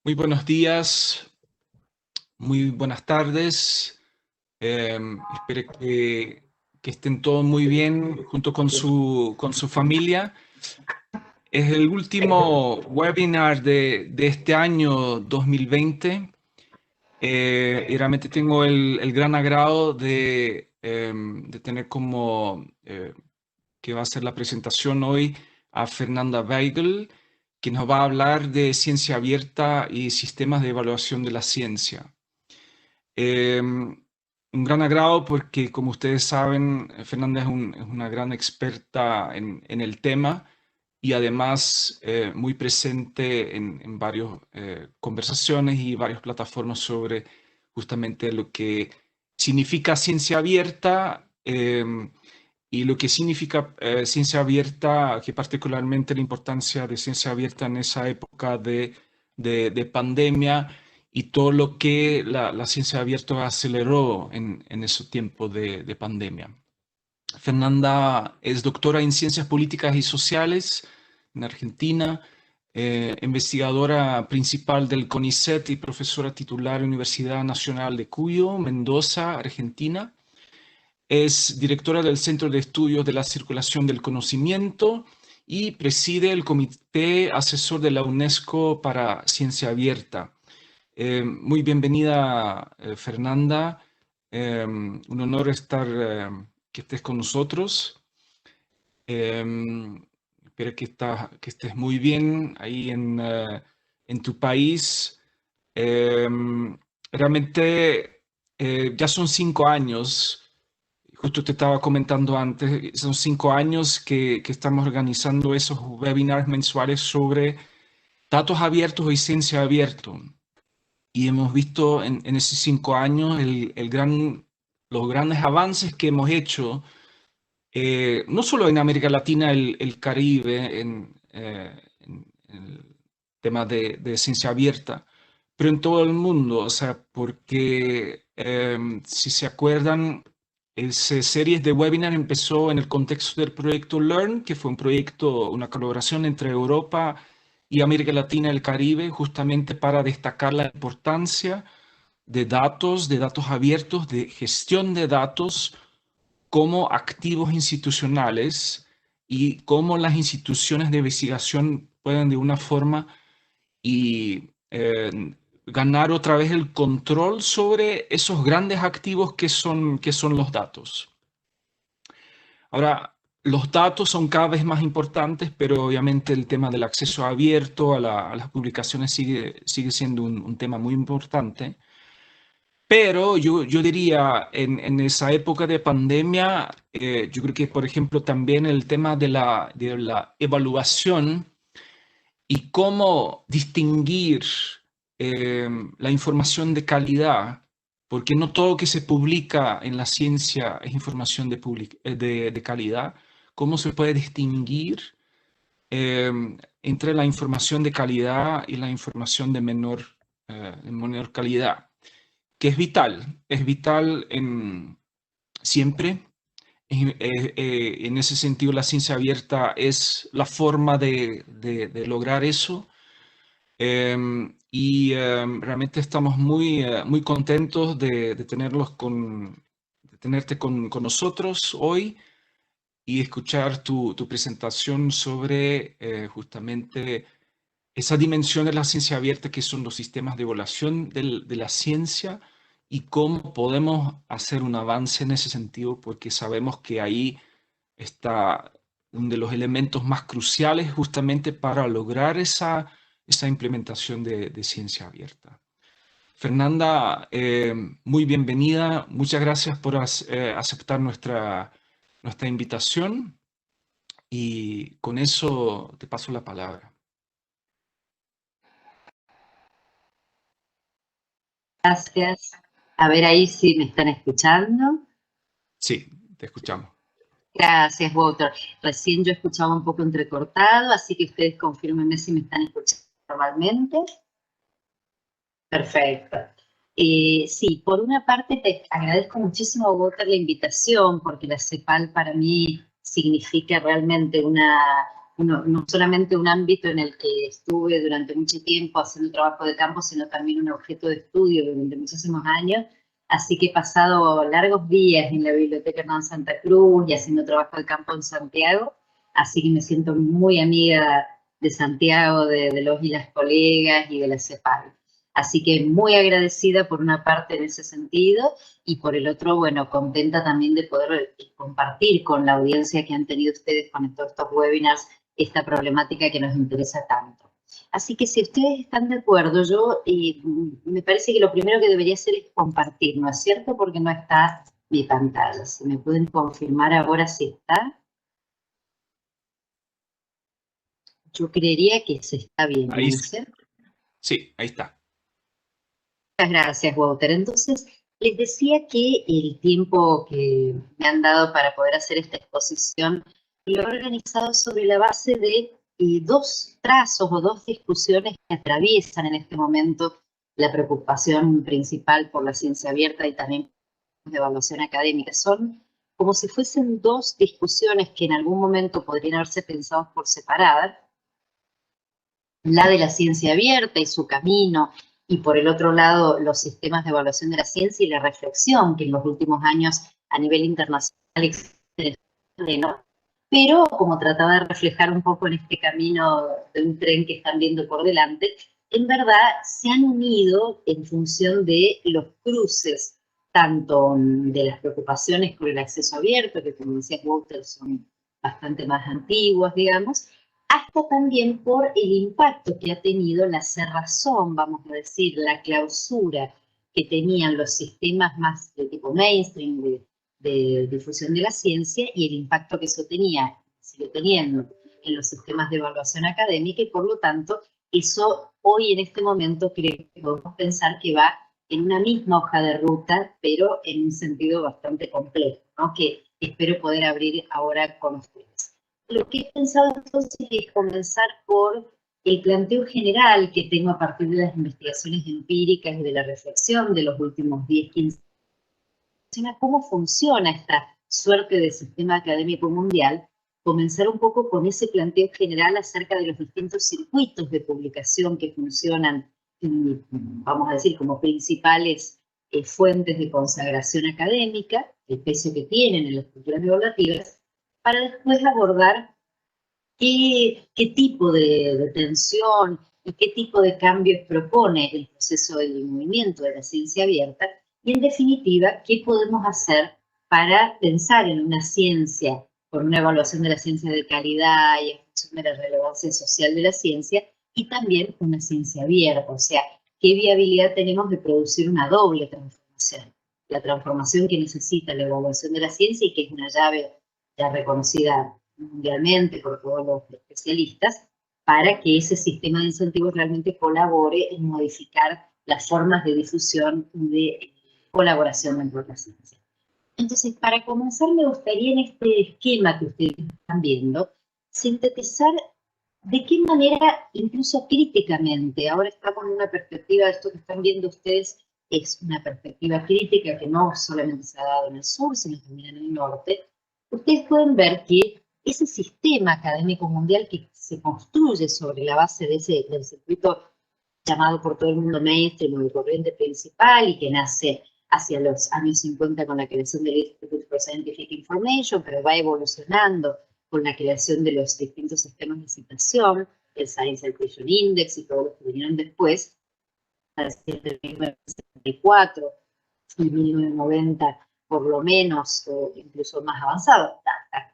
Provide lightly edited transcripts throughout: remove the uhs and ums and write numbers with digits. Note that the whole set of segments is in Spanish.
Muy buenos días, muy buenas tardes. Espero que estén todos muy bien junto con su familia. Es el último webinar de este año 2020 y realmente tengo el gran agrado de tener como que va a ser la presentación hoy a Fernanda Weigel, que nos va a hablar de ciencia abierta y sistemas de evaluación de la ciencia. Un gran agrado porque, como ustedes saben, Fernanda es una gran experta en el tema y además muy presente en varias conversaciones y varias plataformas sobre justamente lo que significa ciencia abierta y lo que significa ciencia abierta, que particularmente la importancia de ciencia abierta en esa época de pandemia y todo lo que la ciencia abierta aceleró en ese tiempo de pandemia. Fernanda es doctora en Ciencias Políticas y Sociales en Argentina, investigadora principal del CONICET y profesora titular en la Universidad Nacional de Cuyo, Mendoza, Argentina. Es directora del Centro de Estudios de la Circulación del Conocimiento y preside el Comité Asesor de la UNESCO para Ciencia Abierta. Muy bienvenida, Fernanda. Un honor que estés con nosotros. Espero que estés muy bien ahí en tu país. Realmente ya son 5 años, justo te estaba comentando antes, son 5 años que estamos organizando esos webinars mensuales sobre datos abiertos y ciencia abierta. Y hemos visto en esos 5 años los grandes avances que hemos hecho, no solo en América Latina, el Caribe, en el tema de ciencia abierta, pero en todo el mundo, o sea, porque si se acuerdan, esa series de webinar empezó en el contexto del proyecto Learn, que fue un proyecto, una colaboración entre Europa y América Latina y el Caribe, justamente para destacar la importancia de datos abiertos, de gestión de datos como activos institucionales y cómo las instituciones de investigación pueden de una forma y ganar otra vez el control sobre esos grandes activos que son los datos. Ahora, los datos son cada vez más importantes, pero obviamente el tema del acceso abierto a las publicaciones sigue siendo un tema muy importante. Pero yo diría, en esa época de pandemia, yo creo que, por ejemplo, también el tema de la evaluación y cómo distinguir la información de calidad, porque no todo lo que se publica en la ciencia es información de calidad, cómo se puede distinguir eh, entre la información de calidad y la información de menor calidad, que es vital siempre. En ese sentido, la ciencia abierta es la forma de lograr eso. Realmente estamos muy contentos de tenerte con nosotros hoy y escuchar tu presentación sobre justamente esa dimensión de la ciencia abierta que son los sistemas de evaluación de la ciencia y cómo podemos hacer un avance en ese sentido, porque sabemos que ahí está uno de los elementos más cruciales justamente para lograr esa implementación de ciencia abierta. Fernanda, muy bienvenida. Muchas gracias por aceptar nuestra invitación y con eso te paso la palabra. Gracias. A ver ahí si me están escuchando. Sí, te escuchamos. Gracias, Walter. Recién yo escuchaba un poco entrecortado, así que ustedes confírmenme si me están escuchando normalmente. Perfecto. Sí, por una parte te agradezco muchísimo, Walter, la invitación, porque la CEPAL para mí significa realmente no solamente un ámbito en el que estuve durante mucho tiempo haciendo trabajo de campo, sino también un objeto de estudio durante muchísimos años. Así que he pasado largos días en la Biblioteca Hernán Santa Cruz y haciendo trabajo de campo en Santiago. Así que me siento muy amiga de Santiago, de los y las colegas y de la CEPAL. Así que muy agradecida por una parte en ese sentido y por el otro, bueno, contenta también de poder compartir con la audiencia que han tenido ustedes con todos estos webinars esta problemática que nos interesa tanto. Así que si ustedes están de acuerdo, yo me parece que lo primero que debería hacer es compartir, ¿no es cierto? Porque no está mi pantalla. Si me pueden confirmar ahora si está. Yo creería que se está viendo, Ahí, ¿no es cierto? sí, ahí está. Muchas gracias, Walter. Entonces, les decía que el tiempo que me han dado para poder hacer esta exposición lo he organizado sobre la base de dos trazos o dos discusiones que atraviesan en este momento la preocupación principal por la ciencia abierta y también de evaluación académica. Son como si fuesen dos discusiones que en algún momento podrían haberse pensado por separado, la de la ciencia abierta y su camino, y por el otro lado los sistemas de evaluación de la ciencia y la reflexión que en los últimos años a nivel internacional existe, ¿no? Pero como trataba de reflejar un poco en este camino de un tren que están viendo por delante, en verdad se han unido en función de los cruces, tanto de las preocupaciones por el acceso abierto, que como decía Walter son bastante más antiguas, digamos, hasta también por el impacto que ha tenido la cerrazón, vamos a decir, la clausura que tenían los sistemas más de tipo mainstream de difusión de la ciencia y el impacto que eso tenía, sigue teniendo en los sistemas de evaluación académica y por lo tanto eso hoy en este momento creo que podemos pensar que va en una misma hoja de ruta, pero en un sentido bastante complejo, ¿no? Que espero poder abrir ahora con ustedes. Lo que he pensado entonces es comenzar por el planteo general que tengo a partir de las investigaciones empíricas y de la reflexión de los últimos 10, 15 años, cómo funciona esta suerte de sistema académico mundial, comenzar un poco con ese planteo general acerca de los distintos circuitos de publicación que funcionan, vamos a decir, como principales fuentes de consagración académica, el peso que tienen en las estructuras evaluativas, para después abordar qué tipo de tensión y qué tipo de cambios propone el proceso del movimiento de la ciencia abierta y, en definitiva, qué podemos hacer para pensar en una ciencia, con una evaluación de la ciencia de calidad y en función de la relevancia social de la ciencia, y también una ciencia abierta, o sea, qué viabilidad tenemos de producir una doble transformación. La transformación que necesita la evaluación de la ciencia y que es una llave ya reconocida mundialmente por todos los especialistas, para que ese sistema de incentivos realmente colabore en modificar las formas de difusión y de colaboración dentro de la ciencia. Entonces, para comenzar, me gustaría en este esquema que ustedes están viendo, sintetizar de qué manera, incluso críticamente, ahora estamos en una perspectiva, esto que están viendo ustedes es una perspectiva crítica que no solamente se ha dado en el sur, sino también en el norte. Ustedes pueden ver que ese sistema académico mundial que se construye sobre la base de del circuito llamado por todo el mundo mainstream o el corriente principal y que nace hacia los años 50 con la creación del Institute for Scientific Information, pero va evolucionando con la creación de los distintos sistemas de citación, el Science Citation Index y todos los que vinieron después, desde 1974 y 1990 por lo menos, o incluso más avanzado,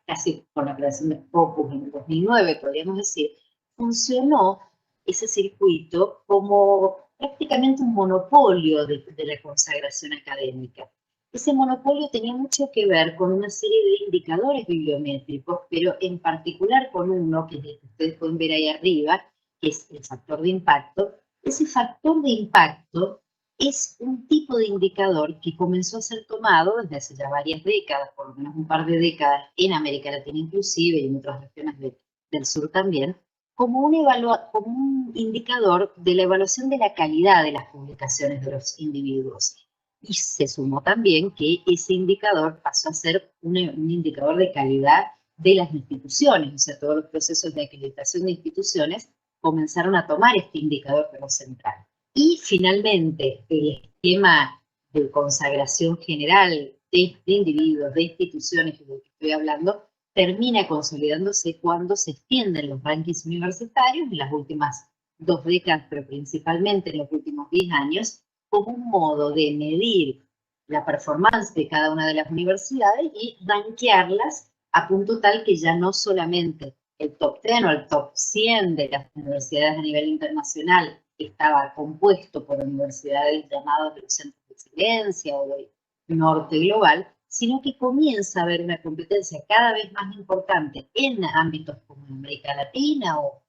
casi con la creación de Scopus en el 2009, podríamos decir, funcionó ese circuito como prácticamente un monopolio de la consagración académica. Ese monopolio tenía mucho que ver con una serie de indicadores bibliométricos, pero en particular con uno que ustedes pueden ver ahí arriba, que es el factor de impacto. Ese factor de impacto es un tipo de indicador que comenzó a ser tomado desde hace ya varias décadas, por lo menos un par de décadas, en América Latina inclusive y en otras regiones del sur también, como un indicador de la evaluación de la calidad de las publicaciones de los individuos. Y se sumó también que ese indicador pasó a ser un indicador de calidad de las instituciones, o sea, todos los procesos de acreditación de instituciones comenzaron a tomar este indicador como central. Y finalmente, el esquema de consagración general de individuos, de instituciones de lo que estoy hablando, termina consolidándose cuando se extienden los rankings universitarios en las últimas 2 décadas, pero principalmente en los últimos 10 años, como un modo de medir la performance de cada una de las universidades y rankearlas a punto tal que ya no solamente el top 10 o el top 100 de las universidades a nivel internacional estaba compuesto por universidades llamadas de los centros de excelencia o del norte global, sino que comienza a haber una competencia cada vez más importante en ámbitos como en América Latina o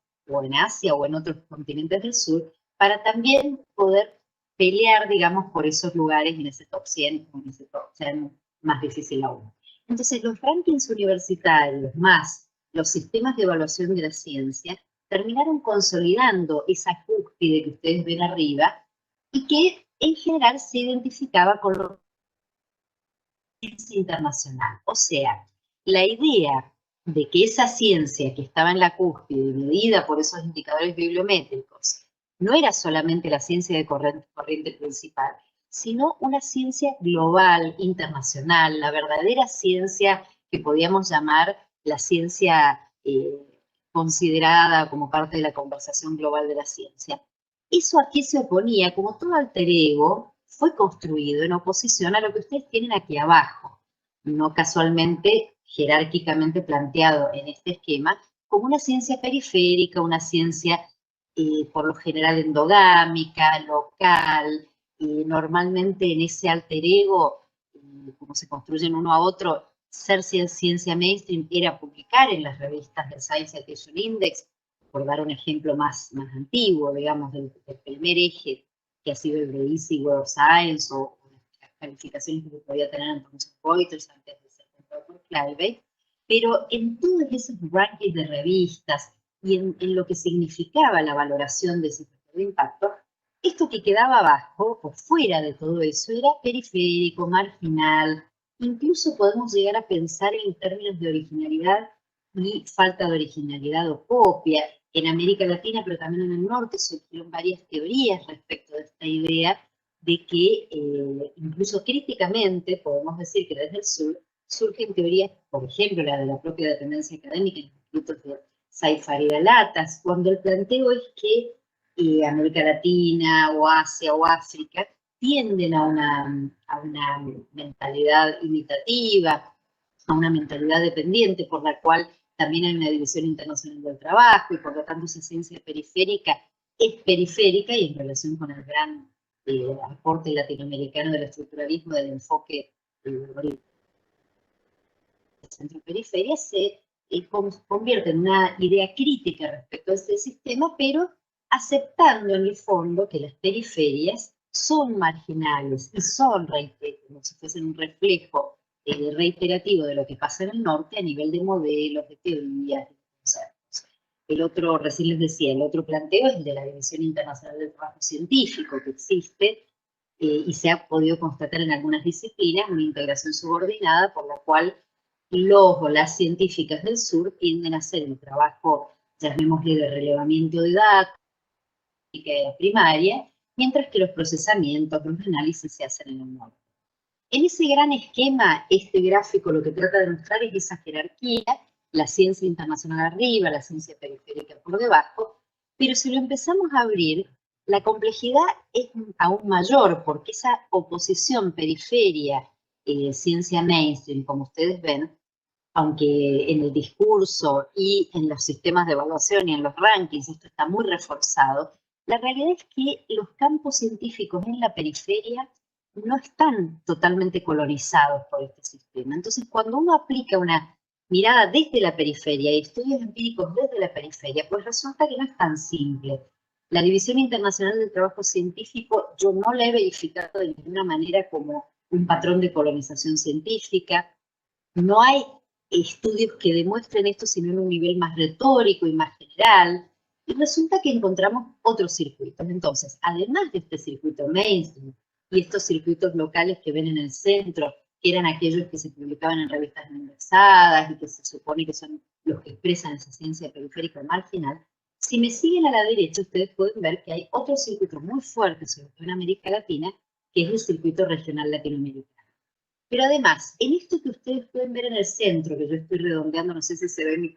en Asia o en otros continentes del sur, para también poder pelear, digamos, por esos lugares en ese top 100 o en ese top 100 más difícil aún. Entonces, los rankings universitarios más los sistemas de evaluación de la ciencia terminaron consolidando esa cúspide que ustedes ven arriba y que en general se identificaba con la ciencia internacional. O sea, la idea de que esa ciencia que estaba en la cúspide, medida por esos indicadores bibliométricos, no era solamente la ciencia de corriente principal, sino una ciencia global, internacional, la verdadera ciencia que podíamos llamar la ciencia considerada como parte de la conversación global de la ciencia. Eso a qué se oponía, como todo alter ego, fue construido en oposición a lo que ustedes tienen aquí abajo, no casualmente jerárquicamente planteado en este esquema, como una ciencia periférica, una ciencia por lo general endogámica, local, normalmente en ese alter ego, como se construyen uno a otro, ser ciencia mainstream era publicar en las revistas del Science Citation Index, por dar un ejemplo más antiguo, digamos, del primer eje que ha sido el de Easy Web of Science o las calificaciones que podía tener en Thomson Reuters antes de ser comprado por Clarivate, pero en todos esos rankings de revistas y en lo que significaba la valoración de ese factor de impacto, esto que quedaba abajo o fuera de todo eso era periférico, marginal, incluso podemos llegar a pensar en términos de originalidad y falta de originalidad o copia. En América Latina, pero también en el norte, surgieron varias teorías respecto de esta idea de que, incluso críticamente, podemos decir que desde el sur, surgen teorías, por ejemplo, la de la propia dependencia académica en los escritos de Said Farid Alatas, cuando el planteo es que América Latina o Asia o África tienden a una mentalidad imitativa, a una mentalidad dependiente, por la cual también hay una división internacional del trabajo y por lo tanto esa ciencia periférica es periférica y en relación con el gran aporte latinoamericano del estructuralismo, del enfoque del centro-periferia, se convierte en una idea crítica respecto a este sistema, pero aceptando en el fondo que las periferias son marginales y son, como si fuesen un reflejo reiterativo de lo que pasa en el norte a nivel de modelos, de teorías, de conceptos. El otro, recién les decía, el otro planteo es el de la División Internacional del Trabajo Científico que existe y se ha podido constatar en algunas disciplinas una integración subordinada por la cual los o las científicas del sur tienden a hacer el trabajo, llamémosle, de relevamiento de datos, primaria, mientras que los procesamientos, los análisis se hacen en el norte. En ese gran esquema, este gráfico lo que trata de mostrar es esa jerarquía, la ciencia internacional arriba, la ciencia periférica por debajo, pero si lo empezamos a abrir, la complejidad es aún mayor, porque esa oposición periferia, ciencia mainstream, como ustedes ven, aunque en el discurso y en los sistemas de evaluación y en los rankings esto está muy reforzado, la realidad es que los campos científicos en la periferia no están totalmente colonizados por este sistema. Entonces, cuando uno aplica una mirada desde la periferia y estudios empíricos desde la periferia, pues resulta que no es tan simple. La División Internacional del Trabajo Científico yo no la he verificado de ninguna manera como un patrón de colonización científica. No hay estudios que demuestren esto, sino en un nivel más retórico y más general, y resulta que encontramos otros circuitos. Entonces, además de este circuito mainstream y estos circuitos locales que ven en el centro, que eran aquellos que se publicaban en revistas no indexadas y que se supone que son los que expresan esa ciencia periférica marginal. Si me siguen a la derecha, ustedes pueden ver que hay otro circuito muy fuerte, sobre todo en América Latina, que es el circuito regional latinoamericano. Pero además, en esto que ustedes pueden ver en el centro, que yo estoy redondeando, no sé si se ve en mi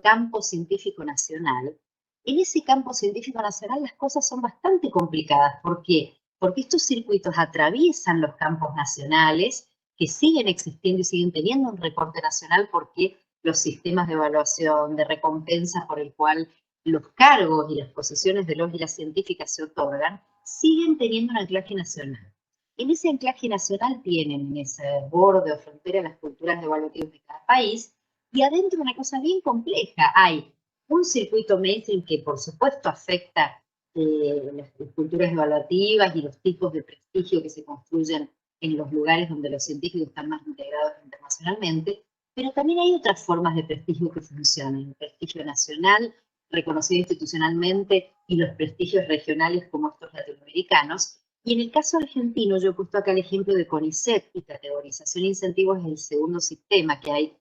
campo científico nacional, en ese campo científico nacional las cosas son bastante complicadas. ¿Por qué? Porque estos circuitos atraviesan los campos nacionales, que siguen existiendo y siguen teniendo un recorte nacional, porque los sistemas de evaluación, de recompensa por el cual los cargos y las posiciones de los y las científicas se otorgan, siguen teniendo un anclaje nacional. En ese anclaje nacional tienen en ese borde o frontera las culturas evaluativas de cada país, y adentro una cosa bien compleja. Hay un circuito mainstream que por supuesto afecta las culturas evaluativas y los tipos de prestigio que se construyen en los lugares donde los científicos están más integrados internacionalmente, pero también hay otras formas de prestigio que funcionan. El prestigio nacional, reconocido institucionalmente, y los prestigios regionales como estos latinoamericanos. Y en el caso argentino, yo he puesto acá el ejemplo de CONICET, y categorización e incentivos es el segundo sistema que hay.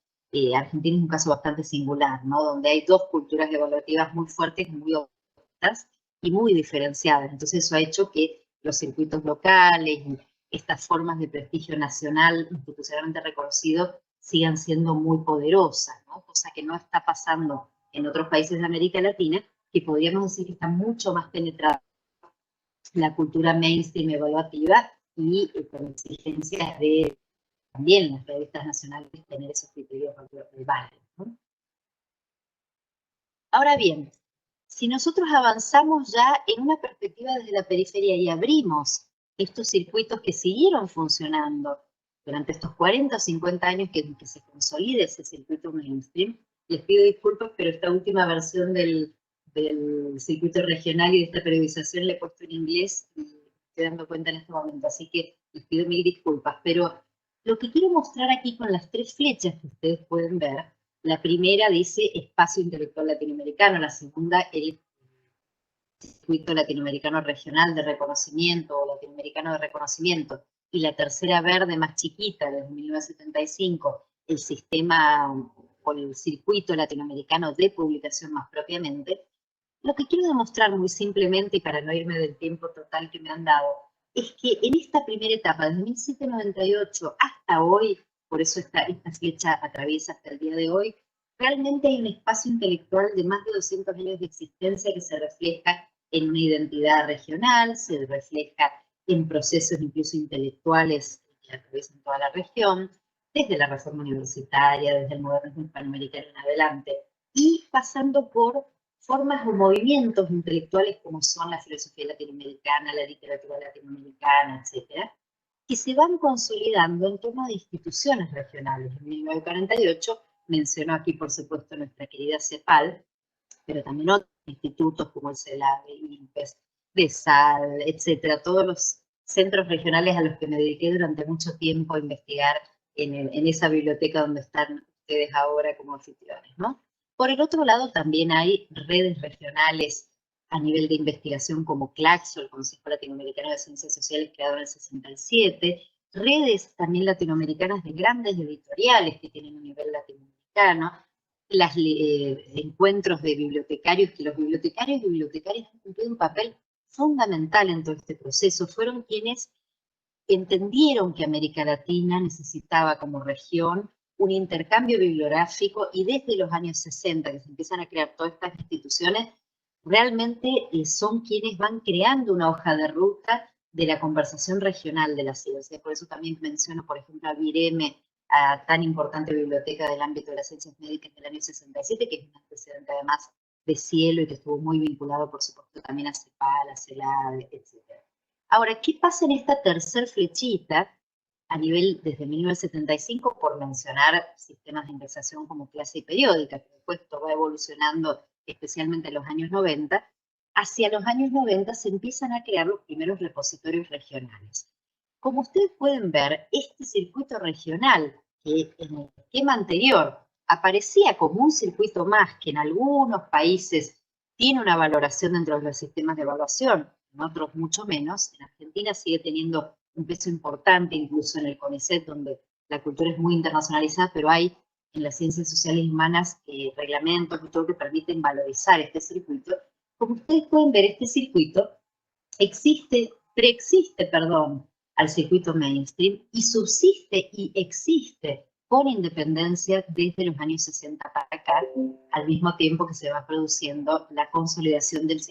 Argentina es un caso bastante singular, ¿no? Donde hay dos culturas evaluativas muy fuertes, muy opuestas y muy diferenciadas. Entonces eso ha hecho que los circuitos locales y estas formas de prestigio nacional institucionalmente reconocido sigan siendo muy poderosas, ¿no? Cosa que no está pasando en otros países de América Latina, que podríamos decir que está mucho más penetrada la cultura mainstream evaluativa y con exigencias de también las revistas nacionales tener esos criterios válidos, ¿no? Ahora bien, si nosotros avanzamos ya en una perspectiva desde la periferia y abrimos estos circuitos que siguieron funcionando durante estos 40 o 50 años que se consolide ese circuito mainstream, les pido disculpas, pero esta última versión del circuito regional y de esta periodización la he puesto en inglés y estoy dando cuenta en este momento, así que les pido mil disculpas, pero lo que quiero mostrar aquí con las tres flechas que ustedes pueden ver, la primera dice espacio intelectual latinoamericano, la segunda el circuito latinoamericano regional de reconocimiento o latinoamericano de reconocimiento, y la tercera verde más chiquita, desde 1975, el sistema o el circuito latinoamericano de publicación más propiamente. Lo que quiero demostrar muy simplemente, y para no irme del tiempo total que me han dado, es que en esta primera etapa, desde 1798 hasta hoy, por eso esta flecha atraviesa hasta el día de hoy, realmente hay un espacio intelectual de más de 200 años de existencia que se refleja en una identidad regional, se refleja en procesos incluso intelectuales que atraviesan toda la región, desde la reforma universitaria, desde el modernismo hispanoamericano en adelante, y pasando por formas o movimientos intelectuales como son la filosofía latinoamericana, la literatura latinoamericana, etcétera, que se van consolidando en torno de instituciones regionales. En 1948 menciono aquí, por supuesto, nuestra querida CEPAL, pero también otros institutos como el CELAVE, INPES, DESAL, etcétera, todos los centros regionales a los que me dediqué durante mucho tiempo a investigar en esa biblioteca donde están ustedes ahora como anfitriones, ¿no? Por el otro lado, también hay redes regionales a nivel de investigación como CLACSO, el Consejo Latinoamericano de Ciencias Sociales, creado en el 67, redes también latinoamericanas de grandes editoriales que tienen un nivel latinoamericano, los encuentros de bibliotecarios, que los bibliotecarios y bibliotecarias han cumplido un papel fundamental en todo este proceso. Fueron quienes entendieron que América Latina necesitaba como región un intercambio bibliográfico, y desde los años 60 que se empiezan a crear todas estas instituciones, realmente son quienes van creando una hoja de ruta de la conversación regional de la ciencia. Por eso también menciono, por ejemplo, a Vireme, a tan importante biblioteca del ámbito de las ciencias médicas del año 67, que es un antecedente además de Cielo y que estuvo muy vinculado, por supuesto, también a CEPAL, a CELADE, etc. Ahora, ¿qué pasa en esta tercer flechita a nivel desde 1975, por mencionar sistemas de indexación como clase y periódica, que después esto va evolucionando especialmente en los años 90, hacia los años 90 se empiezan a crear los primeros repositorios regionales. Como ustedes pueden ver, este circuito regional, que en el esquema anterior aparecía como un circuito más que en algunos países tiene una valoración dentro de los sistemas de evaluación, en otros mucho menos, en Argentina sigue teniendo un peso importante incluso en el CONICET, donde la cultura es muy internacionalizada, pero hay en las ciencias sociales y humanas reglamentos y todo que permiten valorizar este circuito. Como ustedes pueden ver, este circuito preexiste, perdón, al circuito mainstream y subsiste y existe con independencia desde los años 60 para acá, al mismo tiempo que se va produciendo la consolidación del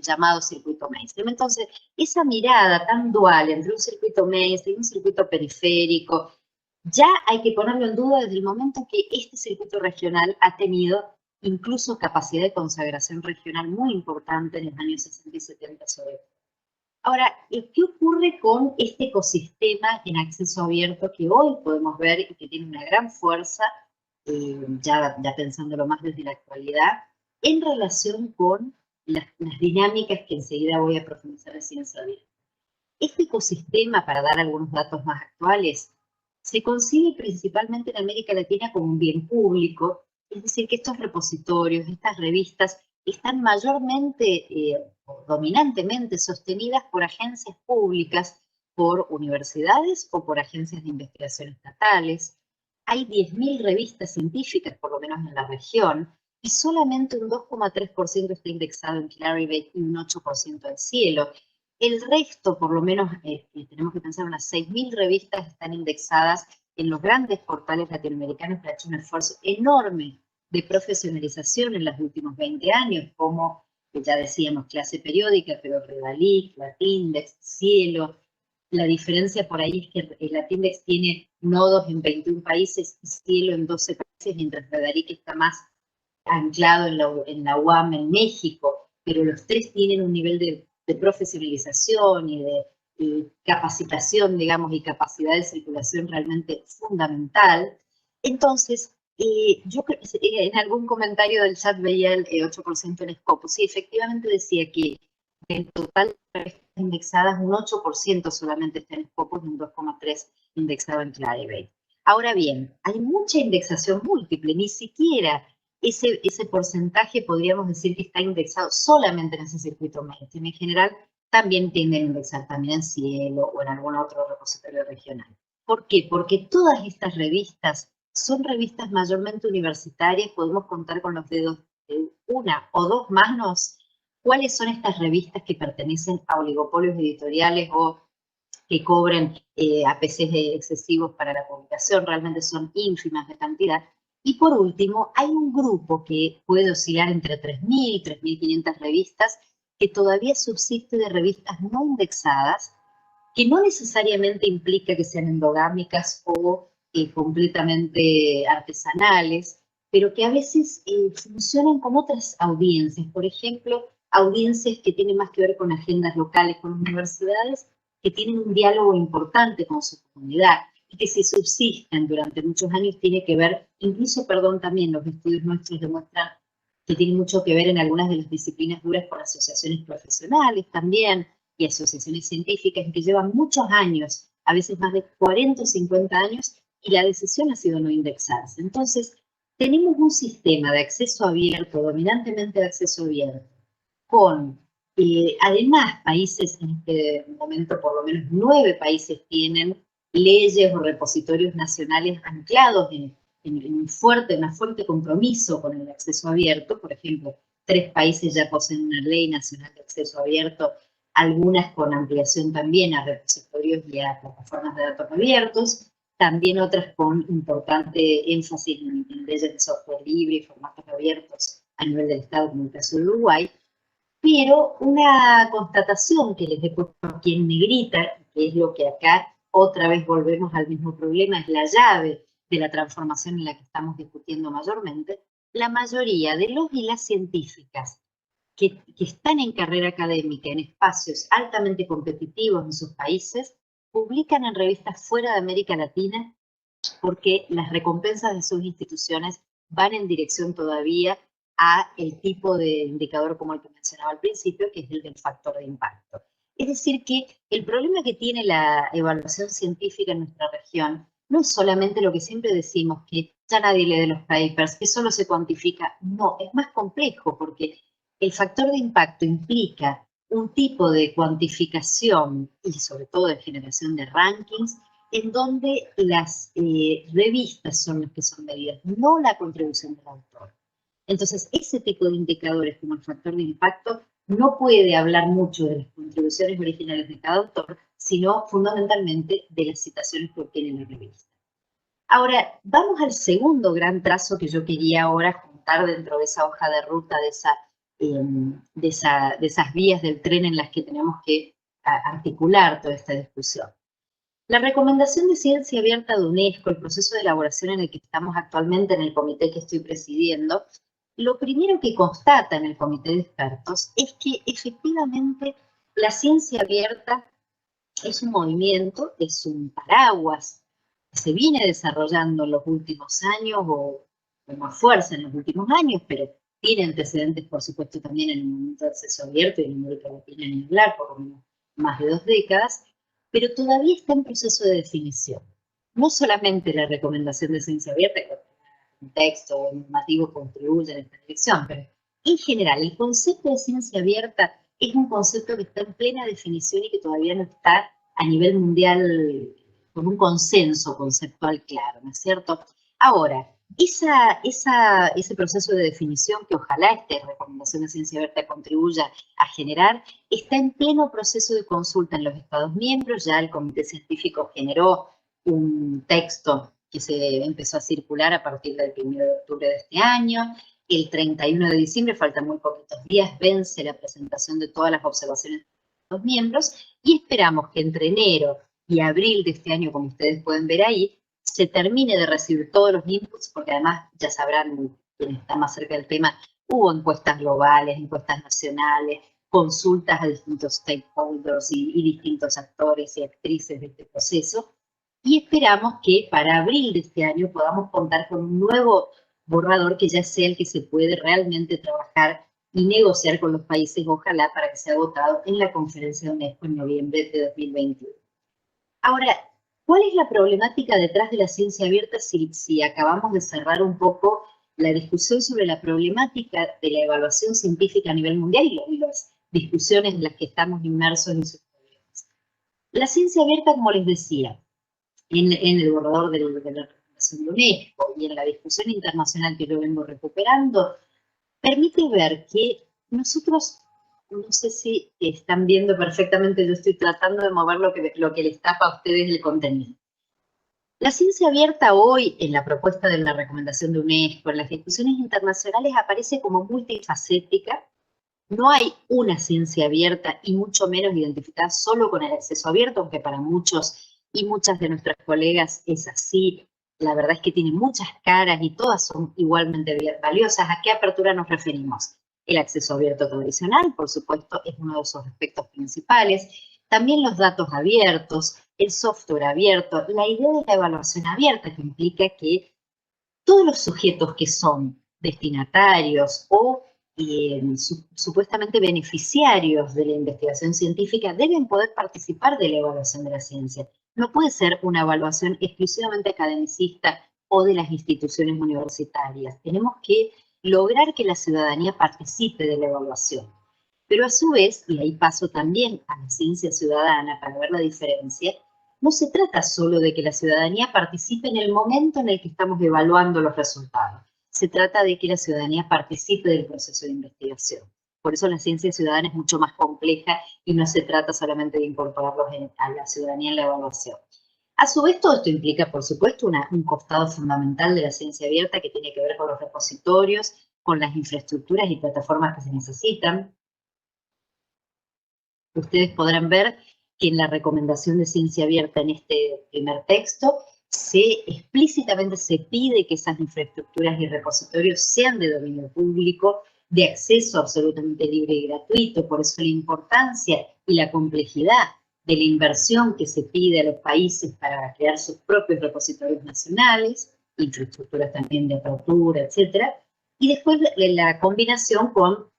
llamado circuito mainstream. Entonces, esa mirada tan dual entre un circuito mainstream y un circuito periférico, ya hay que ponerlo en duda desde el momento que este circuito regional ha tenido incluso capacidad de consagración regional muy importante en los años 60 y 70 sobre todo. Ahora, ¿qué ocurre con este ecosistema en acceso abierto que hoy podemos ver y que tiene una gran fuerza, ya pensándolo más desde la actualidad, en relación con las dinámicas que enseguida voy a profundizar en ciencia abierta? Este ecosistema, para dar algunos datos más actuales, se concibe principalmente en América Latina como un bien público, es decir, que estos repositorios, estas revistas, están mayormente o dominantemente sostenidas por agencias públicas, por universidades o por agencias de investigación estatales. Hay 10.000 revistas científicas, por lo menos en la región, y solamente un 2,3% está indexado en Clarivate y un 8% en Cielo. El resto, por lo menos, tenemos que pensar, unas 6.000 revistas están indexadas en los grandes portales latinoamericanos que han hecho un esfuerzo enorme de profesionalización en los últimos 20 años, como ya decíamos, Clase Periódica, pero Redalic, Latindex, Cielo. La diferencia por ahí es que el Latindex tiene nodos en 21 países y Cielo en 12 países, mientras Redalic está más anclado en la UAM en México, pero los tres tienen un nivel de profesionalización y de capacitación, digamos, y capacidad de circulación realmente fundamental. Entonces, yo en algún comentario del chat veía el 8% en Scopus. Sí, efectivamente decía que del total de indexadas, un 8% solamente está en Scopus y un 2,3% indexado en Clarivate. Ahora bien, hay mucha indexación múltiple, ni siquiera ese porcentaje podríamos decir que está indexado solamente en ese circuito mainstream. En general, también tienden a indexar también en Cielo o en algún otro repositorio regional. ¿Por qué? Porque todas estas revistas son revistas mayormente universitarias, podemos contar con los dedos de una o dos manos cuáles son estas revistas que pertenecen a oligopolios editoriales o que cobren APCs excesivos para la publicación, realmente son ínfimas de cantidad. Y por último, hay un grupo que puede oscilar entre 3.000 y 3.500 revistas, que todavía subsiste de revistas no indexadas, que no necesariamente implica que sean endogámicas o completamente artesanales, pero que a veces funcionan como otras audiencias. Por ejemplo, audiencias que tienen más que ver con agendas locales, con universidades, que tienen un diálogo importante con su comunidad y que si subsisten durante muchos años tiene que ver, incluso, perdón, también los estudios nuestros demuestran que tiene mucho que ver en algunas de las disciplinas duras con asociaciones profesionales también y asociaciones científicas que llevan muchos años, a veces más de 40 o 50 años, y la decisión ha sido no indexarse. Entonces, tenemos un sistema de acceso abierto, dominantemente de acceso abierto, con además países, en este momento por lo menos 9 países tienen leyes o repositorios nacionales anclados en un fuerte compromiso con el acceso abierto. Por ejemplo, 3 países ya poseen una ley nacional de acceso abierto, algunas con ampliación también a repositorios y a plataformas de datos abiertos, también otras con importante énfasis en leyes de software libre y formatos abiertos a nivel del Estado, como el caso de Uruguay. Pero una constatación que les he puesto aquí en negrita, que es lo que acá otra vez volvemos al mismo problema, es la llave de la transformación en la que estamos discutiendo mayormente, la mayoría de los y las científicas que están en carrera académica en espacios altamente competitivos en sus países, publican en revistas fuera de América Latina porque las recompensas de sus instituciones van en dirección todavía a el tipo de indicador como el que mencionaba al principio, que es el del factor de impacto. Es decir, que el problema que tiene la evaluación científica en nuestra región no es solamente lo que siempre decimos, que ya nadie lee los papers, que solo se cuantifica. No, es más complejo, porque el factor de impacto implica un tipo de cuantificación y sobre todo de generación de rankings en donde las revistas son las que son medidas, no la contribución del autor. Entonces, ese tipo de indicadores como el factor de impacto no puede hablar mucho de las contribuciones originales de cada autor, sino fundamentalmente de las citaciones que obtiene la revista. Ahora, vamos al segundo gran trazo que yo quería ahora juntar dentro de esa hoja de ruta, de esas vías del tren en las que tenemos que articular toda esta discusión. La recomendación de ciencia abierta de UNESCO, el proceso de elaboración en el que estamos actualmente en el comité que estoy presidiendo, lo primero que constata en el comité de expertos es que efectivamente la ciencia abierta es un movimiento, es un paraguas que se viene desarrollando en los últimos años o con más fuerza en los últimos años, pero tiene antecedentes, por supuesto, también en el movimiento de acceso abierto y en América Latina ni hablar, por lo menos más de 2 décadas, pero todavía está en proceso de definición. No solamente la recomendación de ciencia abierta, que un texto o normativo contribuye en esta dirección, pero en general el concepto de ciencia abierta es un concepto que está en plena definición y que todavía no está a nivel mundial con un consenso conceptual claro, ¿no es cierto? Ahora, ese proceso de definición que ojalá esta recomendación de ciencia abierta contribuya a generar, está en pleno proceso de consulta en los Estados miembros. Ya el comité científico generó un texto que se empezó a circular a partir del 1 de octubre de este año. El 31 de diciembre, faltan muy poquitos días, vence la presentación de todas las observaciones de los miembros y esperamos que entre enero y abril de este año, como ustedes pueden ver ahí, se termine de recibir todos los inputs, porque además ya sabrán quienes están más cerca del tema, hubo encuestas globales, encuestas nacionales, consultas a distintos stakeholders y distintos actores y actrices de este proceso, y esperamos que para abril de este año podamos contar con un nuevo borrador que ya sea el que se puede realmente trabajar y negociar con los países, ojalá, para que sea votado en la conferencia de UNESCO en noviembre de 2021. Ahora, ¿cuál es la problemática detrás de la ciencia abierta si acabamos de cerrar un poco la discusión sobre la problemática de la evaluación científica a nivel mundial y las discusiones en las que estamos inmersos en sus problemas? La ciencia abierta, como les decía, en el borrador de la recomendación de UNESCO y en la discusión internacional que yo vengo recuperando, permite ver que nosotros, no sé si están viendo perfectamente, yo estoy tratando de mover lo que les tapa a ustedes el contenido. La ciencia abierta hoy, en la propuesta de la recomendación de UNESCO, en las discusiones internacionales, aparece como multifacética. No hay una ciencia abierta y mucho menos identificada solo con el acceso abierto, aunque para muchos y muchas de nuestras colegas es así. La verdad es que tiene muchas caras y todas son igualmente valiosas. ¿A qué apertura nos referimos? El acceso abierto tradicional, por supuesto, es uno de sus aspectos principales. También los datos abiertos, el software abierto, la idea de la evaluación abierta, que implica que todos los sujetos que son destinatarios o supuestamente beneficiarios de la investigación científica deben poder participar de la evaluación de la ciencia. No puede ser una evaluación exclusivamente academicista o de las instituciones universitarias. Tenemos que lograr que la ciudadanía participe de la evaluación. Pero a su vez, y ahí paso también a la ciencia ciudadana para ver la diferencia, no se trata solo de que la ciudadanía participe en el momento en el que estamos evaluando los resultados. Se trata de que la ciudadanía participe del proceso de investigación. Por eso la ciencia ciudadana es mucho más compleja y no se trata solamente de incorporarlos a la ciudadanía en la evaluación. A su vez, todo esto implica, por supuesto, un costado fundamental de la ciencia abierta que tiene que ver con los repositorios, con las infraestructuras y plataformas que se necesitan. Ustedes podrán ver que en la recomendación de ciencia abierta en este primer texto, explícitamente se pide que esas infraestructuras y repositorios sean de dominio público, de acceso absolutamente libre y gratuito. Por eso la importancia y la complejidad de la inversión que se pide a los países para crear sus propios repositorios nacionales, infraestructuras también de apertura, etcétera. Y después la combinación con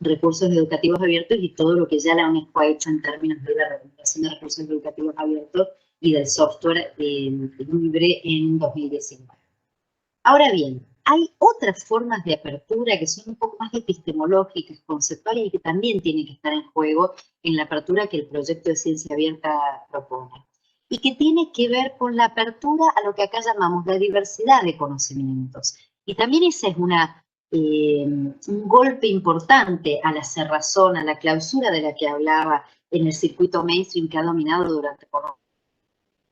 recursos educativos abiertos y todo lo que ya la UNESCO ha hecho en términos de la recomendación de recursos educativos abiertos y del software libre en 2019. Ahora bien, Hay otras formas de apertura que son un poco más epistemológicas, conceptuales y que también tienen que estar en juego en la apertura que el proyecto de ciencia abierta propone. Y que tiene que ver con la apertura a lo que acá llamamos la diversidad de conocimientos. Y también ese es un golpe importante a la cerrazón, a la clausura de la que hablaba en el circuito mainstream que ha dominado durante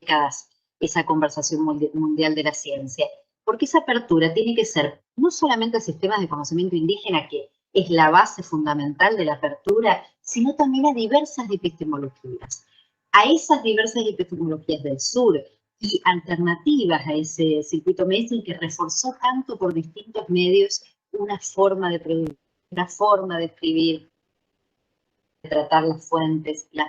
décadas esa conversación mundial de la ciencia. Porque esa apertura tiene que ser no solamente a sistemas de conocimiento indígena, que es la base fundamental de la apertura, sino también a diversas epistemologías. A esas diversas epistemologías del sur y alternativas a ese circuito mainstream que reforzó tanto por distintos medios una forma de producir, una forma de escribir, de tratar las fuentes, las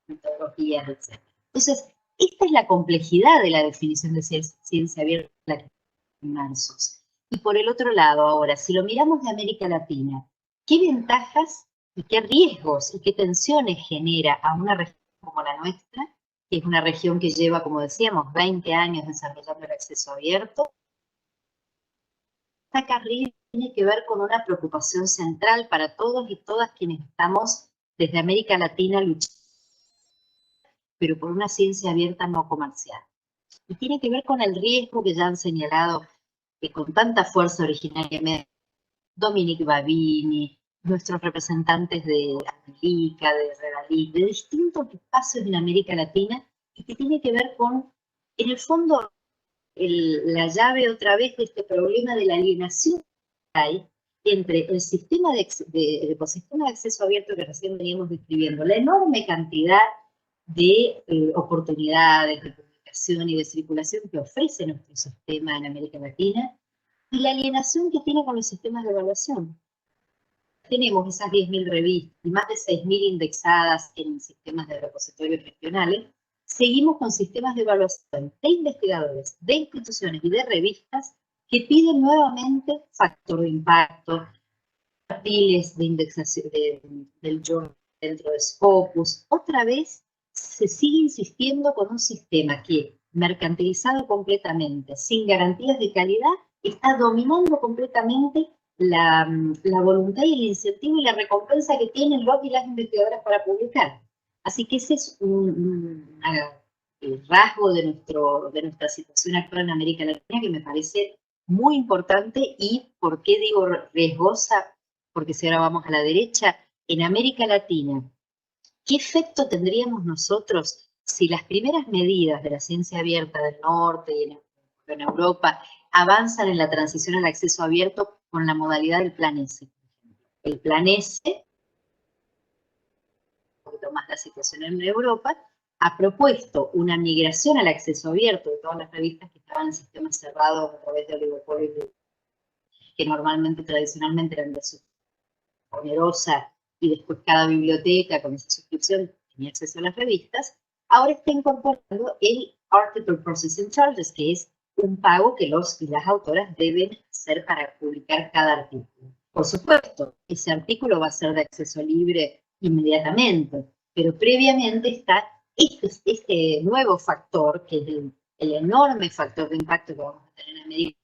metodologías, etc. Entonces, esta es la complejidad de la definición de ciencia abierta en la que inmersos. Y por el otro lado, ahora, si lo miramos de América Latina, ¿qué ventajas y qué riesgos y qué tensiones genera a una región como la nuestra, que es una región que lleva, como decíamos, 20 años desarrollando el acceso abierto? Esta carrera tiene que ver con una preocupación central para todos y todas quienes estamos desde América Latina luchando, pero por una ciencia abierta no comercial. Y tiene que ver con el riesgo que ya han señalado que con tanta fuerza originariamente Dominique Babini, nuestros representantes de América, de Redalic, de distintos espacios en América Latina, y que tiene que ver con, en el fondo, la llave otra vez de este problema de la alienación que hay entre el sistema el ecosistema de acceso abierto que recién veníamos describiendo, la enorme cantidad de oportunidades de publicación y de circulación que ofrece nuestro sistema en América Latina, y la alienación que tiene con los sistemas de evaluación. Tenemos esas 10.000 revistas y más de 6.000 indexadas en sistemas de repositorios regionales. Seguimos con sistemas de evaluación de investigadores, de instituciones y de revistas que piden nuevamente factor de impacto, perfiles de indexación del journal dentro de Scopus. Otra vez se sigue insistiendo con un sistema que, mercantilizado completamente, sin garantías de calidad, está dominando completamente la voluntad y el incentivo y la recompensa que tienen los y las investigadoras para publicar. Así que ese es el rasgo de nuestra situación actual en América Latina que me parece muy importante. Y ¿por qué digo riesgosa? Porque si ahora vamos a la derecha, en América Latina, ¿qué efecto tendríamos nosotros si las primeras medidas de la ciencia abierta del norte y en Europa avanzan en la transición al acceso abierto con la modalidad del Plan S? El Plan S, un poquito más la situación en Europa, ha propuesto una migración al acceso abierto de todas las revistas que estaban en sistemas cerrados a través de oligopolios que normalmente, tradicionalmente eran de onerosa, y después cada biblioteca con esa suscripción tenía acceso a las revistas. Ahora está incorporando el Article Processing Charges, que es un pago que los y las autoras deben hacer para publicar cada artículo. Por supuesto, ese artículo va a ser de acceso libre inmediatamente, pero previamente está este nuevo factor, que es el enorme factor de impacto que vamos a tener en América.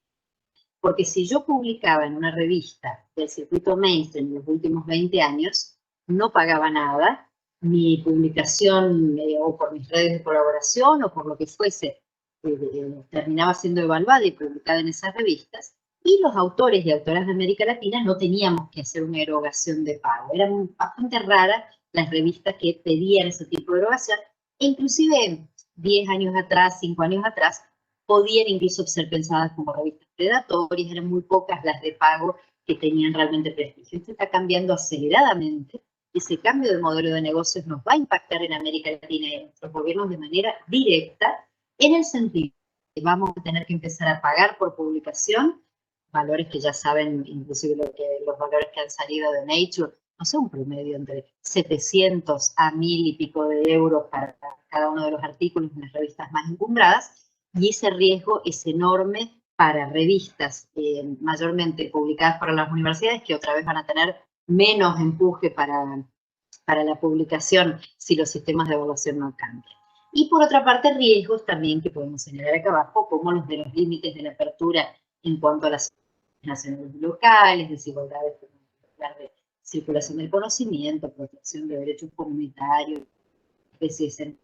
Porque si yo publicaba en una revista del circuito mainstream en los últimos 20 años, no pagaba nada, mi publicación o por mis redes de colaboración o por lo que fuese, terminaba siendo evaluada y publicada en esas revistas, y los autores y autoras de América Latina no teníamos que hacer una erogación de pago. Eran bastante raras las revistas que pedían ese tipo de erogación, e inclusive 10 años atrás, 5 años atrás, podían incluso ser pensadas como revistas predatorias, eran muy pocas las de pago que tenían realmente prestigio. Esto está cambiando aceleradamente. Ese cambio de modelo de negocios nos va a impactar en América Latina y en nuestros gobiernos de manera directa, en el sentido que vamos a tener que empezar a pagar por publicación, valores que ya saben, inclusive los valores que han salido de Nature, no sé, un promedio entre 700 a 1.000 y pico de euros para cada uno de los artículos en las revistas más encumbradas, y ese riesgo es enorme para revistas mayormente publicadas por las universidades, que otra vez van a tener menos empuje para la publicación si los sistemas de evaluación no cambian. Y por otra parte, riesgos también que podemos señalar acá abajo, como los de los límites de la apertura en cuanto a las nacionales y locales, desigualdades de circulación del conocimiento, protección de derechos comunitarios, especies en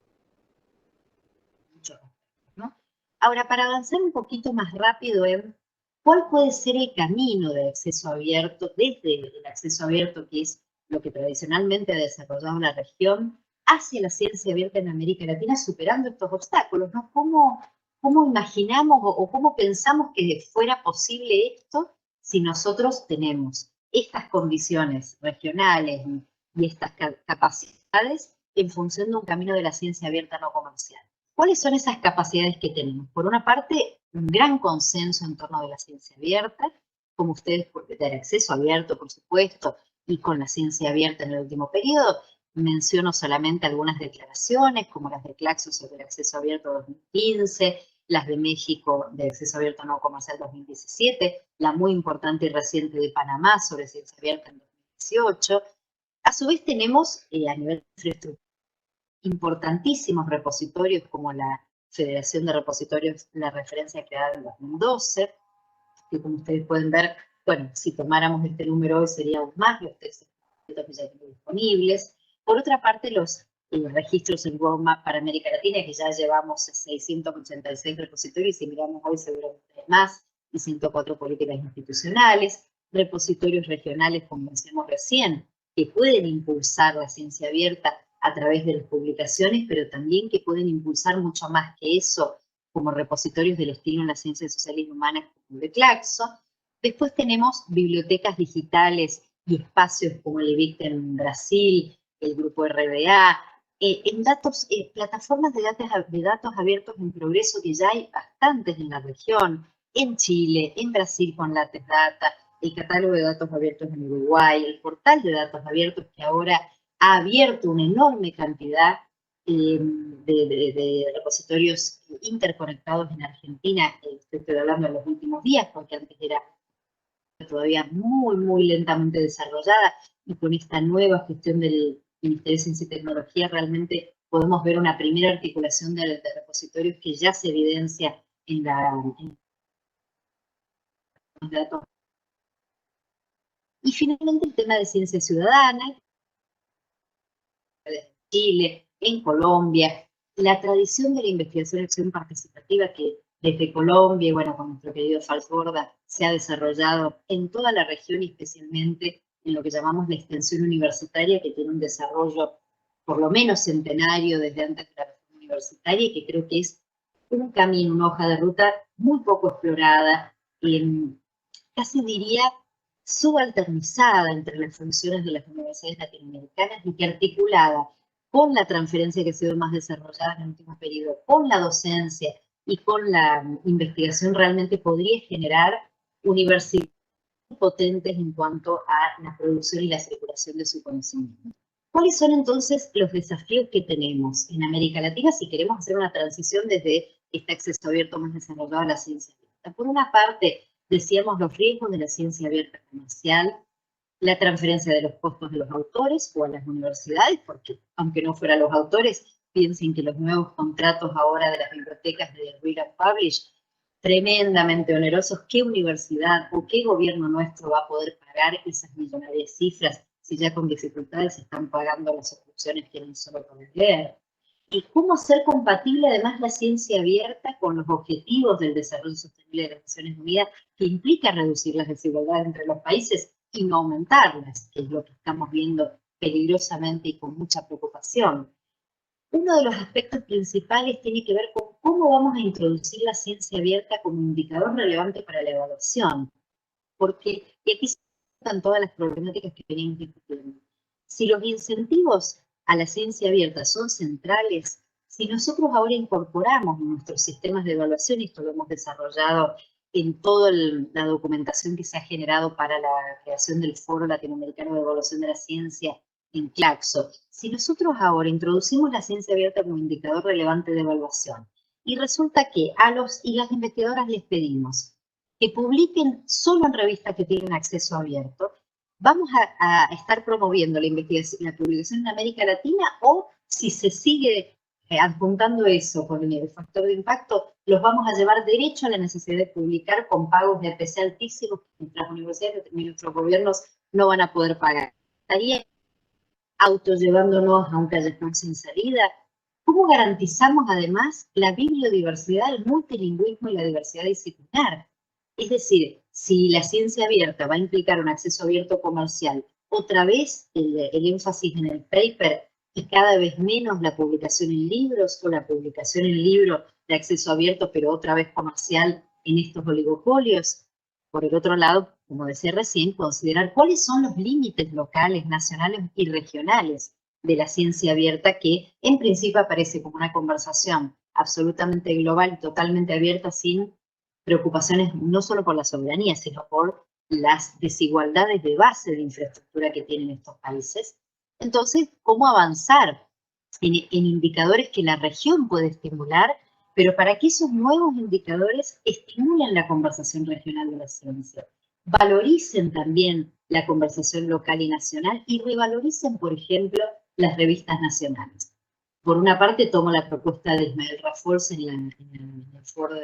muchos aspectos, ¿no? Ahora, para avanzar un poquito más rápido en cuál puede ser el camino de acceso abierto, desde el acceso abierto, que es lo que tradicionalmente ha desarrollado la región, hacia la ciencia abierta en América Latina, superando estos obstáculos, ¿no? ¿Cómo imaginamos o cómo pensamos que fuera posible esto si nosotros tenemos estas condiciones regionales y estas capacidades en función de un camino de la ciencia abierta no comercial? ¿Cuáles son esas capacidades que tenemos? Por una parte, un gran consenso en torno de la ciencia abierta, como ustedes, del acceso abierto, por supuesto, y con la ciencia abierta en el último periodo. Menciono solamente algunas declaraciones, como las de Claxo sobre el acceso abierto 2015, las de México de acceso abierto no comercial 2017, la muy importante y reciente de Panamá sobre ciencia abierta en 2018. A su vez tenemos, a nivel de infraestructura, importantísimos repositorios como la Federación de Repositorios, la referencia creada en 2012, que como ustedes pueden ver, bueno, si tomáramos este número hoy sería aún más los textos que ya tienen disponibles. Por otra parte, los registros en World Map para América Latina, que ya llevamos 686 repositorios, y miramos hoy seguramente hay más, y 104 políticas institucionales, repositorios regionales, como decíamos recién, que pueden impulsar la ciencia abierta a través de las publicaciones, pero también que pueden impulsar mucho más que eso, como repositorios del estilo en las ciencias sociales y humanas, como de Claxo. Después tenemos bibliotecas digitales y espacios como el EBICT en Brasil, el grupo RBA, plataformas de datos abiertos en progreso, que ya hay bastantes en la región, en Chile, en Brasil con Lattes Data, el catálogo de datos abiertos en Uruguay, el portal de datos abiertos que ahora ha abierto una enorme cantidad de repositorios interconectados en Argentina. Estoy hablando de los últimos días, porque antes era todavía muy lentamente desarrollada, y con esta nueva gestión del Ministerio de Ciencia y Tecnología realmente podemos ver una primera articulación de repositorios que ya se evidencia en los datos. Y finalmente el tema de ciencia ciudadana, en Chile, en Colombia, la tradición de la investigación y acción participativa que desde Colombia, y bueno, con nuestro querido Falsborda, se ha desarrollado en toda la región y especialmente en lo que llamamos la extensión universitaria, que tiene un desarrollo por lo menos centenario desde antes de la reforma universitaria, y que creo que es un camino, una hoja de ruta muy poco explorada, casi diría subalternizada entre las funciones de las universidades latinoamericanas, y que articulada con la transferencia que ha sido más desarrollada en el último periodo, con la docencia y con la investigación, realmente podría generar universidades potentes en cuanto a la producción y la circulación de su conocimiento. ¿Cuáles son entonces los desafíos que tenemos en América Latina si queremos hacer una transición desde este acceso abierto más desarrollado a la ciencia abierta? Por una parte, decíamos los riesgos de la ciencia abierta comercial, la transferencia de los costos de los autores o a las universidades, porque aunque no fueran los autores, piensen que los nuevos contratos ahora de las bibliotecas de Read and Publish, tremendamente onerosos. ¿Qué universidad o qué gobierno nuestro va a poder pagar esas millonarias cifras si ya con dificultades están pagando las suscripciones que no solo poder leer? ¿Y cómo hacer compatible además la ciencia abierta con los objetivos del desarrollo sostenible de las Naciones Unidas, que implica reducir las desigualdades entre los países y no aumentarlas, que es lo que estamos viendo peligrosamente y con mucha preocupación? Uno de los aspectos principales tiene que ver con cómo vamos a introducir la ciencia abierta como indicador relevante para la evaluación, porque aquí están todas las problemáticas que venimos discutiendo. Si los incentivos a la ciencia abierta son centrales, si nosotros ahora incorporamos nuestros sistemas de evaluación, y esto lo hemos desarrollado en toda la documentación que se ha generado para la creación del Foro Latinoamericano de Evaluación de la Ciencia en Claxo, si nosotros ahora introducimos la ciencia abierta como indicador relevante de evaluación, y resulta que a los y las investigadoras les pedimos que publiquen solo en revistas que tienen acceso abierto, vamos a estar promoviendo la investigación, la publicación en América Latina, o si se sigue adjuntando eso con el factor de impacto, los vamos a llevar derecho a la necesidad de publicar con pagos de EPC altísimos que nuestras universidades y nuestros gobiernos no van a poder pagar. Estaría autollevándonos a un callejón sin salida. ¿Cómo garantizamos además la biodiversidad, el multilingüismo y la diversidad disciplinar? Es decir, si la ciencia abierta va a implicar un acceso abierto comercial, otra vez el énfasis en el paper y cada vez menos la publicación en libros o la publicación en libro de acceso abierto, pero otra vez comercial en estos oligopolios. Por el otro lado, como decía recién, considerar cuáles son los límites locales, nacionales y regionales de la ciencia abierta, que en principio aparece como una conversación absolutamente global y totalmente abierta, sin preocupaciones no solo por la soberanía, sino por las desigualdades de base de infraestructura que tienen estos países. Entonces, ¿cómo avanzar en indicadores que la región puede estimular, pero para que esos nuevos indicadores estimulen la conversación regional de la ciencia, valoricen también la conversación local y nacional y revaloricen, por ejemplo, las revistas nacionales? Por una parte, tomo la propuesta de Ismael Rafols en el foro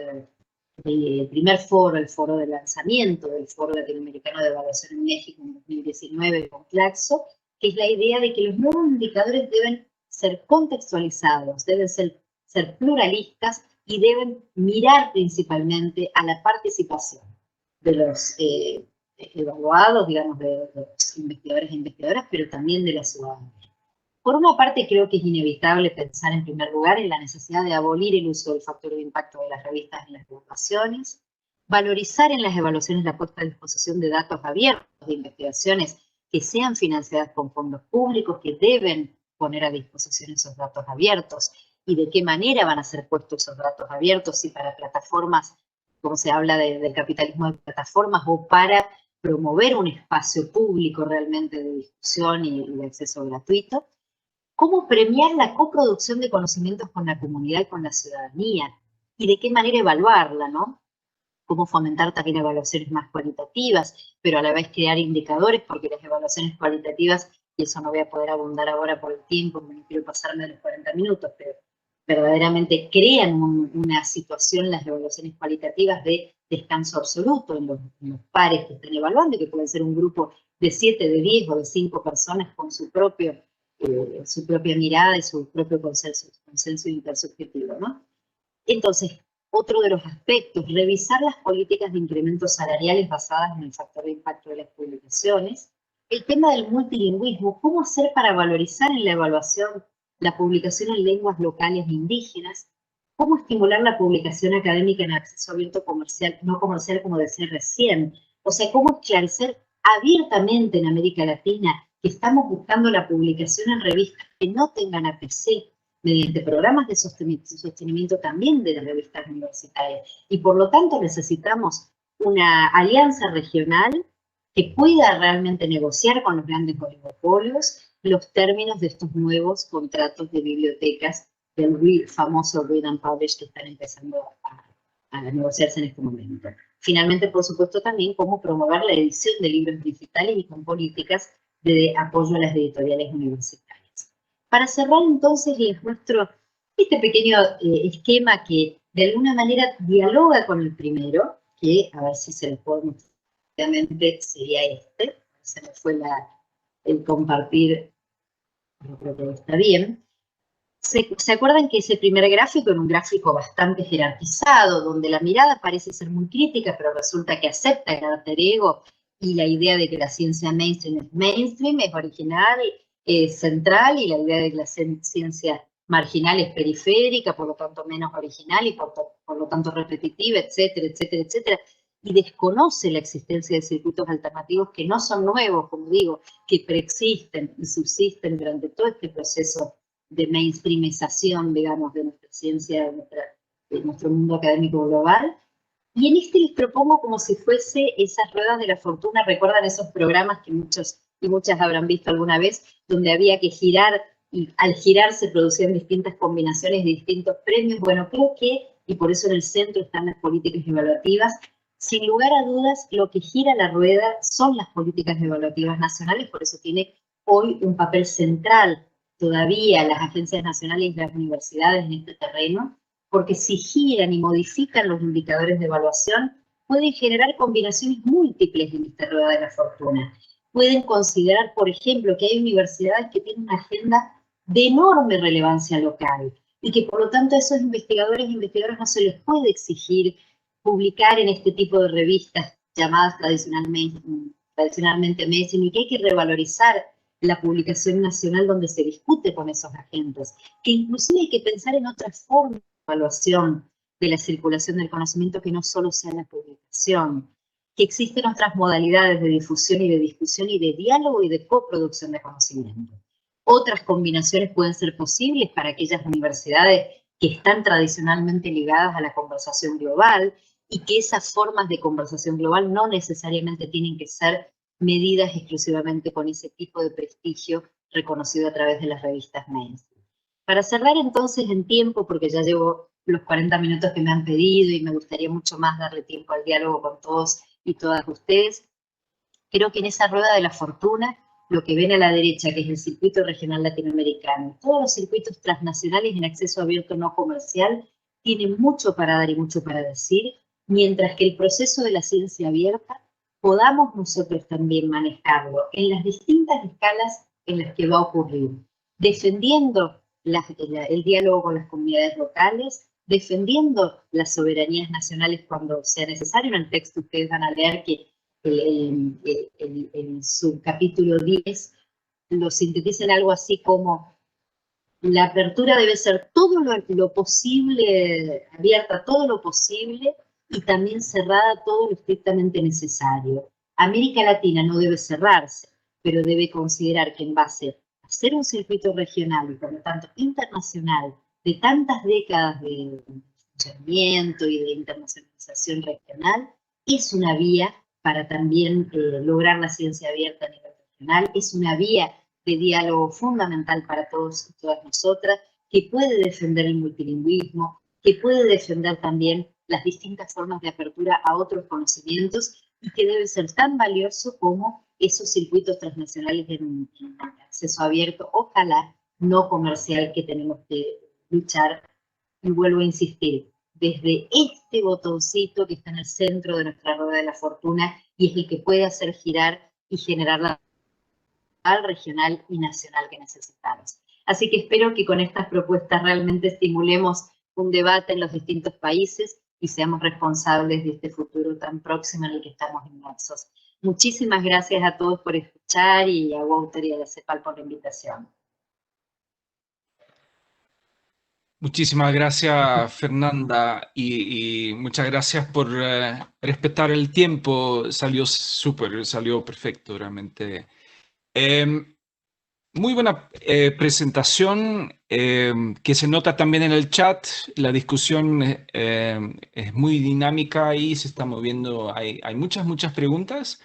el primer foro, el foro de lanzamiento del Foro Latinoamericano de Evaluación en México en 2019 con Claxo, que es la idea de que los nuevos indicadores deben ser contextualizados, deben ser pluralistas y deben mirar principalmente a la participación de los evaluados, digamos, de los investigadores e investigadoras, pero también de la ciudadanía. Por una parte, creo que es inevitable pensar en primer lugar en la necesidad de abolir el uso del factor de impacto de las revistas en las evaluaciones, valorizar en las evaluaciones la puesta a disposición de datos abiertos de investigaciones que sean financiadas con fondos públicos, que deben poner a disposición esos datos abiertos, y de qué manera van a ser puestos esos datos abiertos, si para plataformas, como se habla del capitalismo de plataformas, o para promover un espacio público realmente de discusión y de acceso gratuito. ¿Cómo premiar la coproducción de conocimientos con la comunidad y con la ciudadanía? ¿Y de qué manera evaluarla, no? Cómo fomentar también evaluaciones más cualitativas, pero a la vez crear indicadores, porque las evaluaciones cualitativas, y eso no voy a poder abundar ahora por el tiempo, no quiero pasarme de los 40 minutos, pero verdaderamente crean una situación, las evaluaciones cualitativas, de descanso absoluto en los pares que están evaluando, que pueden ser un grupo de 7, de 10 o de 5 personas con su propia mirada y su propio consenso intersubjetivo, ¿no? Entonces, otro de los aspectos, revisar las políticas de incrementos salariales basadas en el factor de impacto de las publicaciones. El tema del multilingüismo, cómo hacer para valorizar en la evaluación la publicación en lenguas locales e indígenas, cómo estimular la publicación académica en acceso abierto comercial, no comercial como decía recién, o sea, cómo esclarecer abiertamente en América Latina que estamos buscando la publicación en revistas que no tengan APC, mediante programas de sostenimiento también de las revistas universitarias. Y por lo tanto necesitamos una alianza regional que pueda realmente negociar con los grandes oligopolios los términos de estos nuevos contratos de bibliotecas del famoso Read and Publish que están empezando a negociarse en este momento. Finalmente, por supuesto, también cómo promover la edición de libros digitales y con políticas de apoyo a las editoriales universitarias. Para cerrar, entonces, les muestro este pequeño esquema que de alguna manera dialoga con el primero, que a ver si se les puedo mostrar, obviamente sería este, se me fue el compartir, yo creo que está bien. ¿Se acuerdan que ese primer gráfico era un gráfico bastante jerarquizado, donde la mirada parece ser muy crítica, pero resulta que acepta el alter ego y la idea de que la ciencia mainstream, es original, es central, y la idea de que la ciencia marginal es periférica, por lo tanto menos original y por lo tanto repetitiva, etcétera, etcétera, etcétera, y desconoce la existencia de circuitos alternativos que no son nuevos, como digo, que preexisten y subsisten durante todo este proceso de mainstreamización, digamos, de nuestra ciencia, de nuestro mundo académico global. Y en este les propongo como si fuese esas ruedas de la fortuna. ¿Recuerdan esos programas que muchos y muchas habrán visto alguna vez, donde había que girar, y al girar se producían distintas combinaciones de distintos premios? Bueno, creo que, y por eso en el centro están las políticas evaluativas, sin lugar a dudas, lo que gira la rueda son las políticas evaluativas nacionales, por eso tiene hoy un papel central todavía las agencias nacionales y las universidades en este terreno, porque si giran y modifican los indicadores de evaluación, pueden generar combinaciones múltiples en esta rueda de la fortuna. Pueden considerar, por ejemplo, que hay universidades que tienen una agenda de enorme relevancia local y que por lo tanto a esos investigadores e investigadoras no se les puede exigir publicar en este tipo de revistas llamadas tradicionalmente medicina, y que hay que revalorizar la publicación nacional donde se discute con esos agentes, que inclusive hay que pensar en otras formas de evaluación de la circulación del conocimiento que no solo sea la publicación, que existen otras modalidades de difusión y de discusión y de diálogo y de coproducción de conocimiento. Otras combinaciones pueden ser posibles para aquellas universidades que están tradicionalmente ligadas a la conversación global y que esas formas de conversación global no necesariamente tienen que ser medidas exclusivamente con ese tipo de prestigio reconocido a través de las revistas mainstream. Para cerrar entonces en tiempo, porque ya llevo los 40 minutos que me han pedido y me gustaría mucho más darle tiempo al diálogo con todos y todas ustedes, creo que en esa rueda de la fortuna, lo que ven a la derecha, que es el circuito regional latinoamericano, todos los circuitos transnacionales en acceso abierto no comercial, tienen mucho para dar y mucho para decir, mientras que el proceso de la ciencia abierta podamos nosotros también manejarlo en las distintas escalas en las que va a ocurrir, defendiendo el diálogo con las comunidades locales, defendiendo las soberanías nacionales cuando sea necesario. En el texto ustedes van a leer que el subcapítulo 10 lo sintetiza en algo así como: la apertura debe ser todo lo posible, abierta todo lo posible, y también cerrada todo lo estrictamente necesario. América Latina no debe cerrarse, pero debe considerar que en base a ser un circuito regional y por lo tanto internacional, de tantas décadas de funcionamiento y de internacionalización regional, es una vía para también lograr la ciencia abierta a nivel regional, es una vía de diálogo fundamental para todos y todas nosotras, que puede defender el multilingüismo, que puede defender también las distintas formas de apertura a otros conocimientos, y que debe ser tan valioso como esos circuitos transnacionales en acceso abierto, ojalá no comercial, que tenemos que luchar. Y vuelvo a insistir, desde este botoncito que está en el centro de nuestra rueda de la fortuna y es el que puede hacer girar y generar la regional y nacional que necesitamos. Así que espero que con estas propuestas realmente estimulemos un debate en los distintos países y seamos responsables de este futuro tan próximo en el que estamos inmersos. Muchísimas gracias a todos por escuchar, y a Wouter y a la CEPAL por la invitación. Muchísimas gracias, Fernanda, y muchas gracias por respetar el tiempo. Salió súper, salió perfecto, realmente. Muy buena presentación, que se nota también en el chat. La discusión es muy dinámica y se está moviendo. Hay muchas preguntas.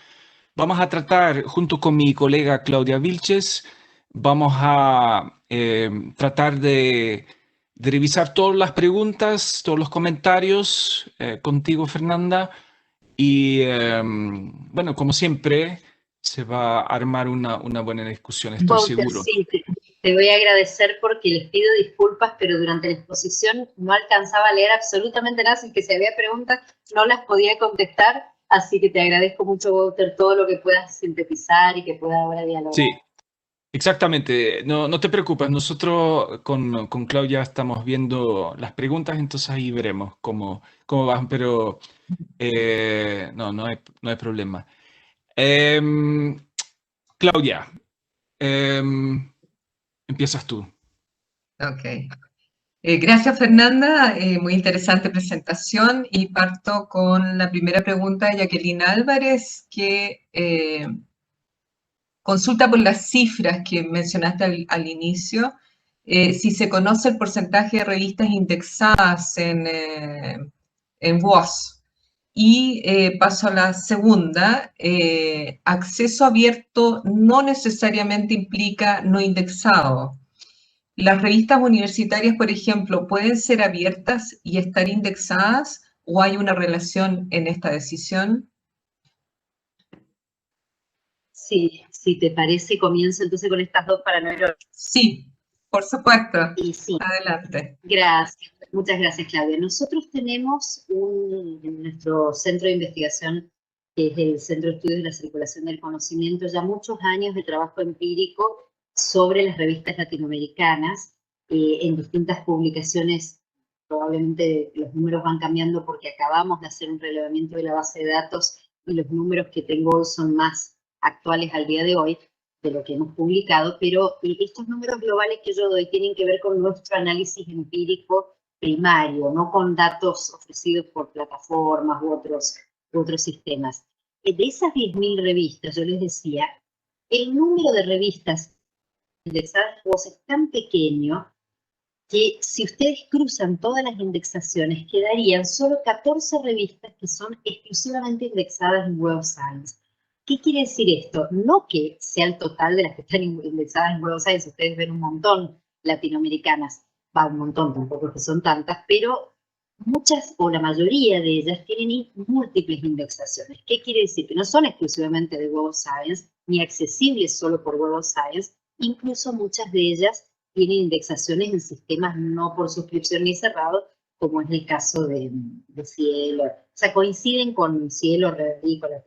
Vamos a tratar, junto con mi colega Claudia Vilches, vamos a tratar de revisar todas las preguntas, todos los comentarios contigo, Fernanda. Y bueno, como siempre, se va a armar una buena discusión, estoy Wouter, seguro. sí, te voy a agradecer porque les pido disculpas, pero durante la exposición no alcanzaba a leer absolutamente nada, así que si había preguntas no las podía contestar, así que te agradezco mucho, Wouter, todo lo que puedas sintetizar y que pueda ahora dialogar. Sí, exactamente. No te preocupes, nosotros con Claudia estamos viendo las preguntas, entonces ahí veremos cómo van, pero no hay problema. Claudia, empiezas tú. Ok. Gracias, Fernanda. Muy interesante presentación, y parto con la primera pregunta de Jacqueline Álvarez, que consulta por las cifras que mencionaste al inicio, si se conoce el porcentaje de revistas indexadas en WOS. Y paso a la segunda. Acceso abierto no necesariamente implica no indexado. ¿Las revistas universitarias, por ejemplo, pueden ser abiertas y estar indexadas, o hay una relación en esta decisión? Sí, si te parece, comienzo entonces con estas dos para no ir. Sí, Por supuesto. Y sí, Adelante. gracias. Muchas gracias, Claudia. Nosotros tenemos en nuestro centro de investigación, que es el Centro de Estudios de la Circulación del Conocimiento, ya muchos años de trabajo empírico sobre las revistas latinoamericanas, en distintas publicaciones. Probablemente los números van cambiando porque acabamos de hacer un relevamiento de la base de datos y los números que tengo hoy son más actuales al día de hoy de lo que hemos publicado, pero estos números globales que yo doy tienen que ver con nuestro análisis empírico primario, no con datos ofrecidos por plataformas u otros sistemas. De esas 10.000 revistas, yo les decía, el número de revistas indexadas es tan pequeño que si ustedes cruzan todas las indexaciones, quedarían solo 14 revistas que son exclusivamente indexadas en Web of Science. ¿Qué quiere decir esto? No que sea el total de las que están indexadas en Web of Science, ustedes ven un montón latinoamericanas, va un montón, tampoco que son tantas, pero muchas o la mayoría de ellas tienen múltiples indexaciones. ¿Qué quiere decir? Que no son exclusivamente de Web of Science, ni accesibles solo por Web of Science, incluso muchas de ellas tienen indexaciones en sistemas no por suscripción ni cerrados, como es el caso de Cielo. O sea, coinciden con Cielo, Red y con la...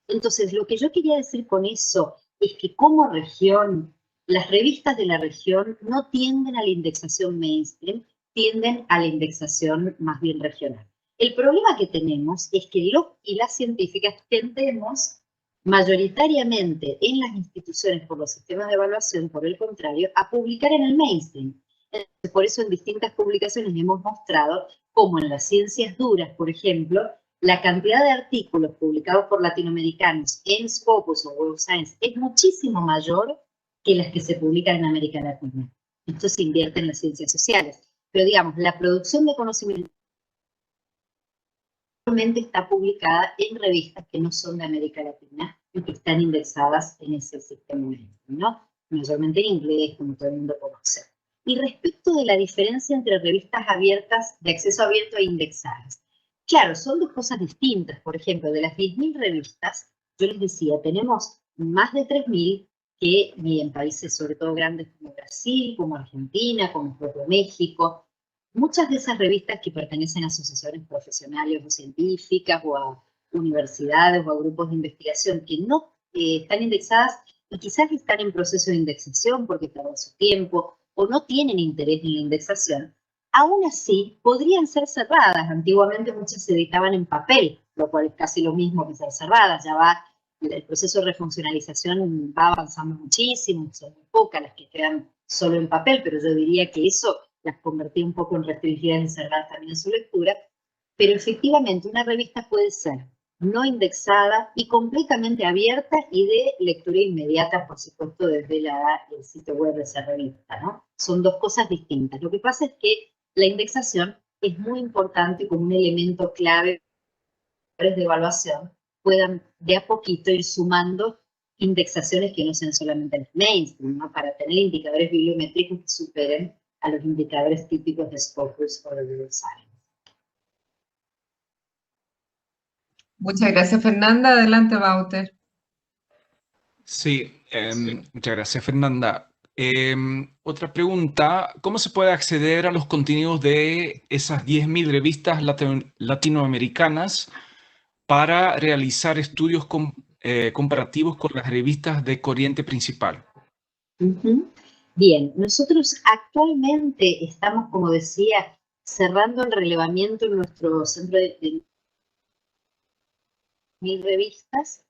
Entonces, lo que yo quería decir con eso es que como región, las revistas de la región no tienden a la indexación mainstream, tienden a la indexación más bien regional. El problema que tenemos es que los y las científicas tendemos mayoritariamente en las instituciones por los sistemas de evaluación, por el contrario, a publicar en el mainstream. Entonces, por eso en distintas publicaciones hemos mostrado cómo en las ciencias duras, por ejemplo, la cantidad de artículos publicados por latinoamericanos en Scopus o Web of Science es muchísimo mayor que las que se publican en América Latina. Esto se invierte en las ciencias sociales. Pero digamos, la producción de conocimiento está publicada en revistas que no son de América Latina y que están indexadas en ese sistema, ¿no? Mayormente en inglés, como todo el mundo conoce. Y respecto de la diferencia entre revistas abiertas, de acceso abierto e indexadas, claro, son dos cosas distintas. Por ejemplo, de las 10.000 revistas, yo les decía, tenemos más de 3.000 que en países sobre todo grandes como Brasil, como Argentina, como propio México. Muchas de esas revistas que pertenecen a asociaciones profesionales o científicas o a universidades o a grupos de investigación que no están indexadas y quizás están en proceso de indexación porque tardan su tiempo o no tienen interés en la indexación, aún así podrían ser cerradas. Antiguamente muchas se editaban en papel, lo cual es casi lo mismo que ser cerradas. Ya va, el proceso de refuncionalización va avanzando muchísimo, son muy pocas las que quedan solo en papel, pero yo diría que eso las convertí un poco en restringidas y cerradas también en su lectura, pero efectivamente una revista puede ser no indexada y completamente abierta y de lectura inmediata, por supuesto, desde el sitio web de esa revista, ¿no? Son dos cosas distintas. Lo que pasa es que la indexación es muy importante como un elemento clave de evaluación, puedan de a poquito ir sumando indexaciones que no sean solamente las mainstream, ¿no? Para tener indicadores bibliométricos que superen a los indicadores típicos de Scopus o de Web of Science. Muchas gracias, Fernanda. Adelante, Wouter. Sí, muchas gracias, Fernanda. Otra pregunta, ¿cómo se puede acceder a los contenidos de esas 10.000 revistas latinoamericanas para realizar estudios comparativos con las revistas de corriente principal? Bien, nosotros actualmente estamos, como decía, cerrando el relevamiento en nuestro centro de 1000 revistas.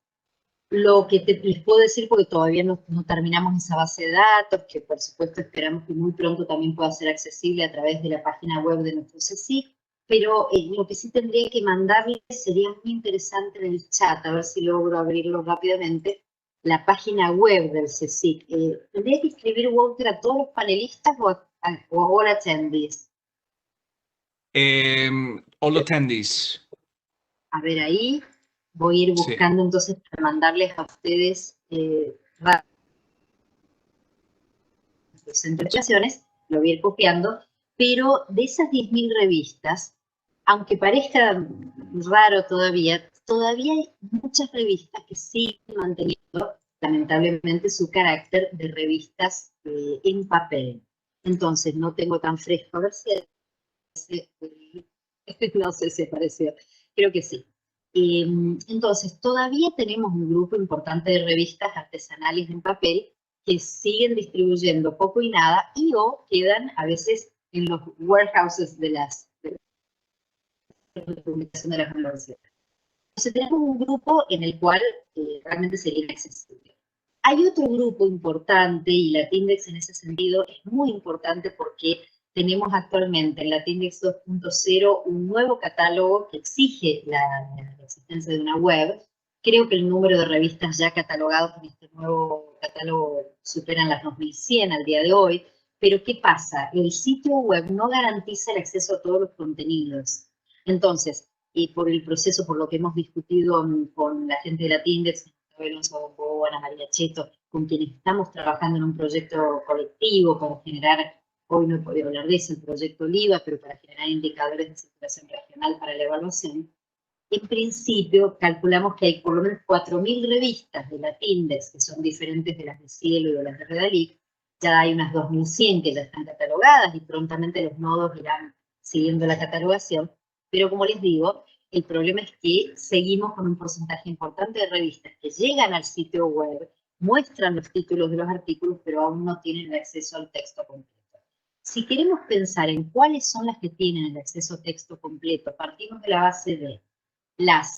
Lo que les puedo decir, porque todavía no terminamos esa base de datos, que por supuesto esperamos que muy pronto también pueda ser accesible a través de la página web de nuestro CSIC, pero lo que sí tendría que mandarles sería muy interesante en el chat, a ver si logro abrirlo rápidamente, la página web del CSIC. ¿Tendría que escribir, Walter, a todos los panelistas o a all attendees? All attendees. A ver ahí. Voy a ir buscando entonces para mandarles a ustedes presentaciones, lo voy a ir copiando, pero de esas 10.000 revistas, aunque parezca raro todavía hay muchas revistas que siguen manteniendo lamentablemente su carácter de revistas en papel. Entonces, no tengo tan fresco. A ver si no sé si pareció. Creo que sí. Entonces, todavía tenemos un grupo importante de revistas artesanales en papel que siguen distribuyendo poco y nada y o quedan a veces en los warehouses de la publicación de las universidades. Entonces, tenemos un grupo en el cual realmente sería inaccesible. Hay otro grupo importante, y Latindex en ese sentido es muy importante porque tenemos actualmente en Latindex 2.0 un nuevo catálogo que exige la existencia de una web. Creo que el número de revistas ya catalogadas en este nuevo catálogo superan las 2100 al día de hoy, pero ¿qué pasa? El sitio web no garantiza el acceso a todos los contenidos. Entonces, y por el proceso, por lo que hemos discutido con la gente de Latindex, Alonso Bombo, Ana María Cheto, con quienes estamos trabajando en un proyecto colectivo para generar, hoy no he podido hablar de eso, el proyecto OLIVA, pero para generar indicadores de circulación regional para la evaluación. En principio, calculamos que hay por lo menos 4.000 revistas de Latindex, que son diferentes de las de Cielo y de las de Redalic. Ya hay unas 2.100 que ya están catalogadas y prontamente los nodos irán siguiendo la catalogación. Pero como les digo, el problema es que seguimos con un porcentaje importante de revistas que llegan al sitio web, muestran los títulos de los artículos, pero aún no tienen el acceso al texto completo. Si queremos pensar en cuáles son las que tienen el acceso a texto completo, partimos de la base de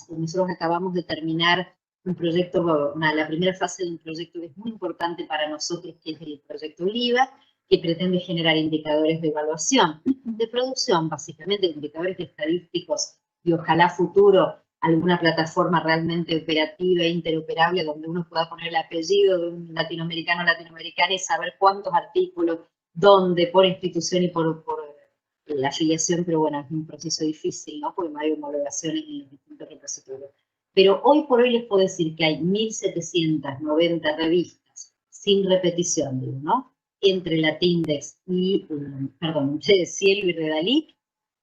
nosotros acabamos de terminar un proyecto, la primera fase de un proyecto que es muy importante para nosotros, que es el proyecto OLIVA, que pretende generar indicadores de evaluación, de producción, básicamente, indicadores estadísticos, y ojalá futuro alguna plataforma realmente operativa e interoperable donde uno pueda poner el apellido de un latinoamericano o latinoamericana y saber cuántos artículos, dónde, por institución y por la afiliación, pero bueno, es un proceso difícil, ¿no? Porque no hay homologaciones en los distintos repositorios. Pero hoy por hoy les puedo decir que hay 1.790 revistas, sin repetición, digo, ¿no? Entre Latindex y, Cielo y Redalic,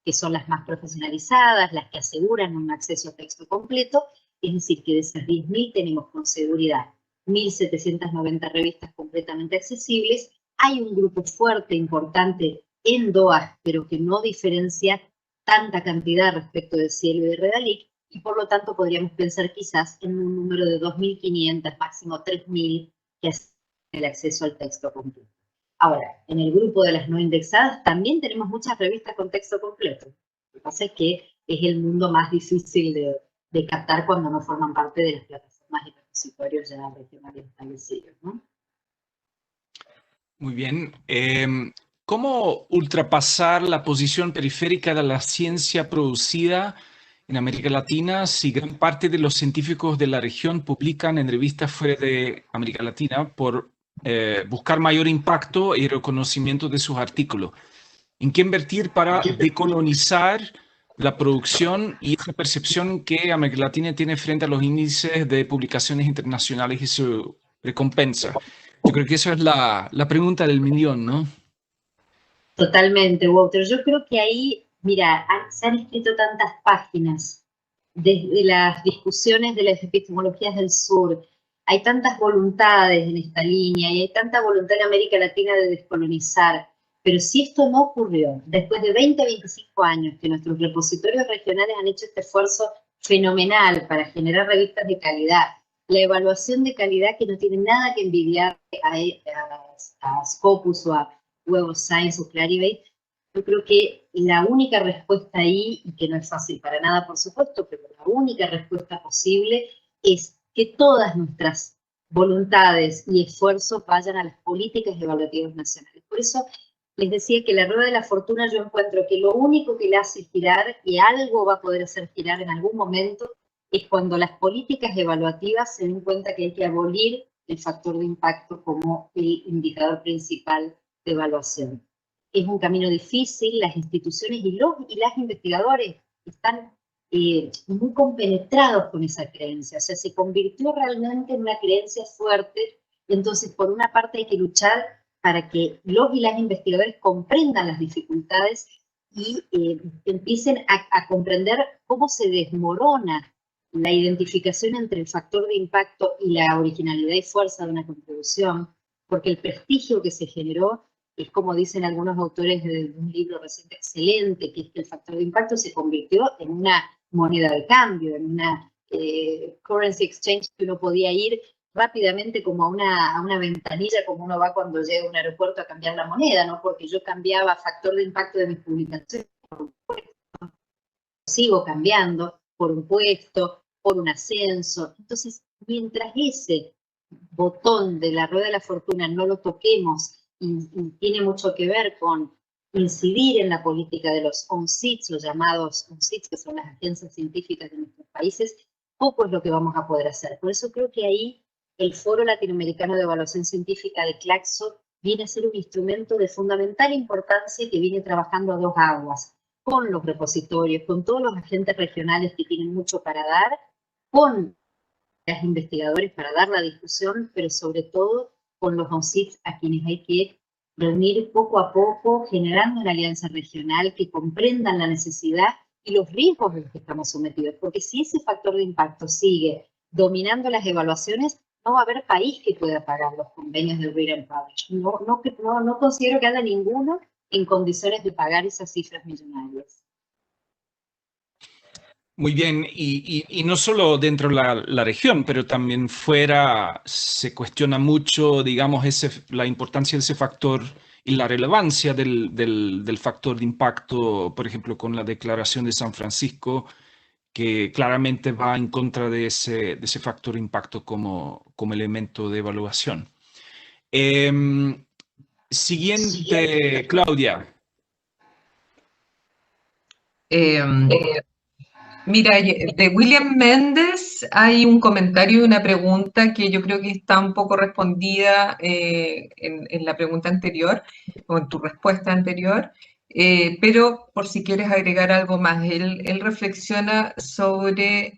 que son las más profesionalizadas, las que aseguran un acceso a texto completo, es decir, que de esas 10.000 tenemos con seguridad 1.790 revistas completamente accesibles. Hay un grupo fuerte, importante, en DOAS, pero que no diferencia tanta cantidad respecto de Cielo y de Redalic, y por lo tanto podríamos pensar quizás en un número de 2.500, máximo 3.000, que hacen el acceso al texto completo. Ahora, en el grupo de las no indexadas también tenemos muchas revistas con texto completo. Lo que pasa es que es el mundo más difícil de captar cuando no forman parte de las plataformas y repositorios ya regionales establecidos, ¿no? Muy bien. ¿Cómo ultrapasar la posición periférica de la ciencia producida en América Latina si gran parte de los científicos de la región publican en revistas fuera de América Latina por buscar mayor impacto y reconocimiento de sus artículos? ¿En qué invertir para decolonizar la producción y esa percepción que América Latina tiene frente a los índices de publicaciones internacionales y su recompensa? Yo creo que esa es la pregunta del millón, ¿no? Totalmente, Walter. Yo creo que ahí, mira, se han escrito tantas páginas desde las discusiones de las epistemologías del sur. Hay tantas voluntades en esta línea y hay tanta voluntad en América Latina de descolonizar. Pero si esto no ocurrió, después de 20 a 25 años que nuestros repositorios regionales han hecho este esfuerzo fenomenal para generar revistas de calidad, la evaluación de calidad que no tiene nada que envidiar a Scopus o a Web of Science o Clarivate, yo creo que la única respuesta ahí, y que no es fácil para nada, por supuesto, pero la única respuesta posible es que todas nuestras voluntades y esfuerzos vayan a las políticas evaluativas nacionales. Por eso les decía que la rueda de la fortuna yo encuentro que lo único que la hace girar, y algo va a poder hacer girar en algún momento, es cuando las políticas evaluativas se den cuenta que hay que abolir el factor de impacto como el indicador principal de evaluación. Es un camino difícil, las instituciones y las investigadores están muy compenetrados con esa creencia, o sea, se convirtió realmente en una creencia fuerte, entonces por una parte hay que luchar para que los y las investigadores comprendan las dificultades y empiecen a comprender cómo se desmorona la identificación entre el factor de impacto y la originalidad y fuerza de una contribución, porque el prestigio que se generó es como dicen algunos autores de un libro reciente excelente, que es que el factor de impacto se convirtió en una moneda de cambio, en una currency exchange que uno podía ir rápidamente como a una ventanilla, como uno va cuando llega a un aeropuerto a cambiar la moneda, ¿no? Porque yo cambiaba factor de impacto de mis publicaciones, sigo cambiando por un puesto, por un ascenso. Entonces, mientras ese botón de la rueda de la fortuna no lo toquemos y tiene mucho que ver con incidir en la política de los ONCITs, los llamados ONCITs, que son las agencias científicas de nuestros países, poco es lo que vamos a poder hacer. Por eso creo que ahí el Foro Latinoamericano de Evaluación Científica de Claxo viene a ser un instrumento de fundamental importancia que viene trabajando a dos aguas, con los repositorios, con todos los agentes regionales que tienen mucho para dar, con los investigadores para dar la discusión, pero sobre todo con los ONCITs a quienes hay que reunir poco a poco, generando una alianza regional que comprendan la necesidad y los riesgos a los que estamos sometidos, porque si ese factor de impacto sigue dominando las evaluaciones, no va a haber país que pueda pagar los convenios de Read and Publish. No considero que haya ninguno en condiciones de pagar esas cifras millonarias. Muy bien, y no solo dentro de la región, pero también fuera se cuestiona mucho, digamos, la importancia de ese factor y la relevancia del factor de impacto, por ejemplo, con la Declaración de San Francisco, que claramente va en contra de ese factor de impacto como elemento de evaluación. Siguiente, Claudia. Mira, de William Méndez hay un comentario y una pregunta que yo creo que está un poco respondida en la pregunta anterior o en tu respuesta anterior, pero por si quieres agregar algo más, él reflexiona sobre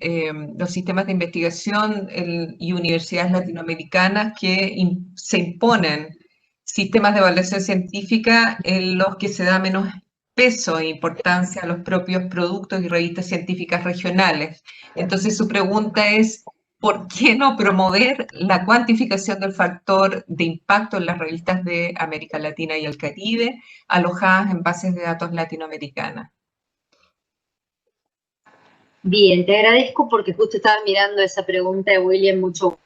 los sistemas de investigación y universidades latinoamericanas que se imponen sistemas de evaluación científica en los que se da menos peso e importancia a los propios productos y revistas científicas regionales. Entonces su pregunta es, ¿por qué no promover la cuantificación del factor de impacto en las revistas de América Latina y el Caribe alojadas en bases de datos latinoamericanas? Bien, te agradezco porque justo estaba mirando esa pregunta de William mucho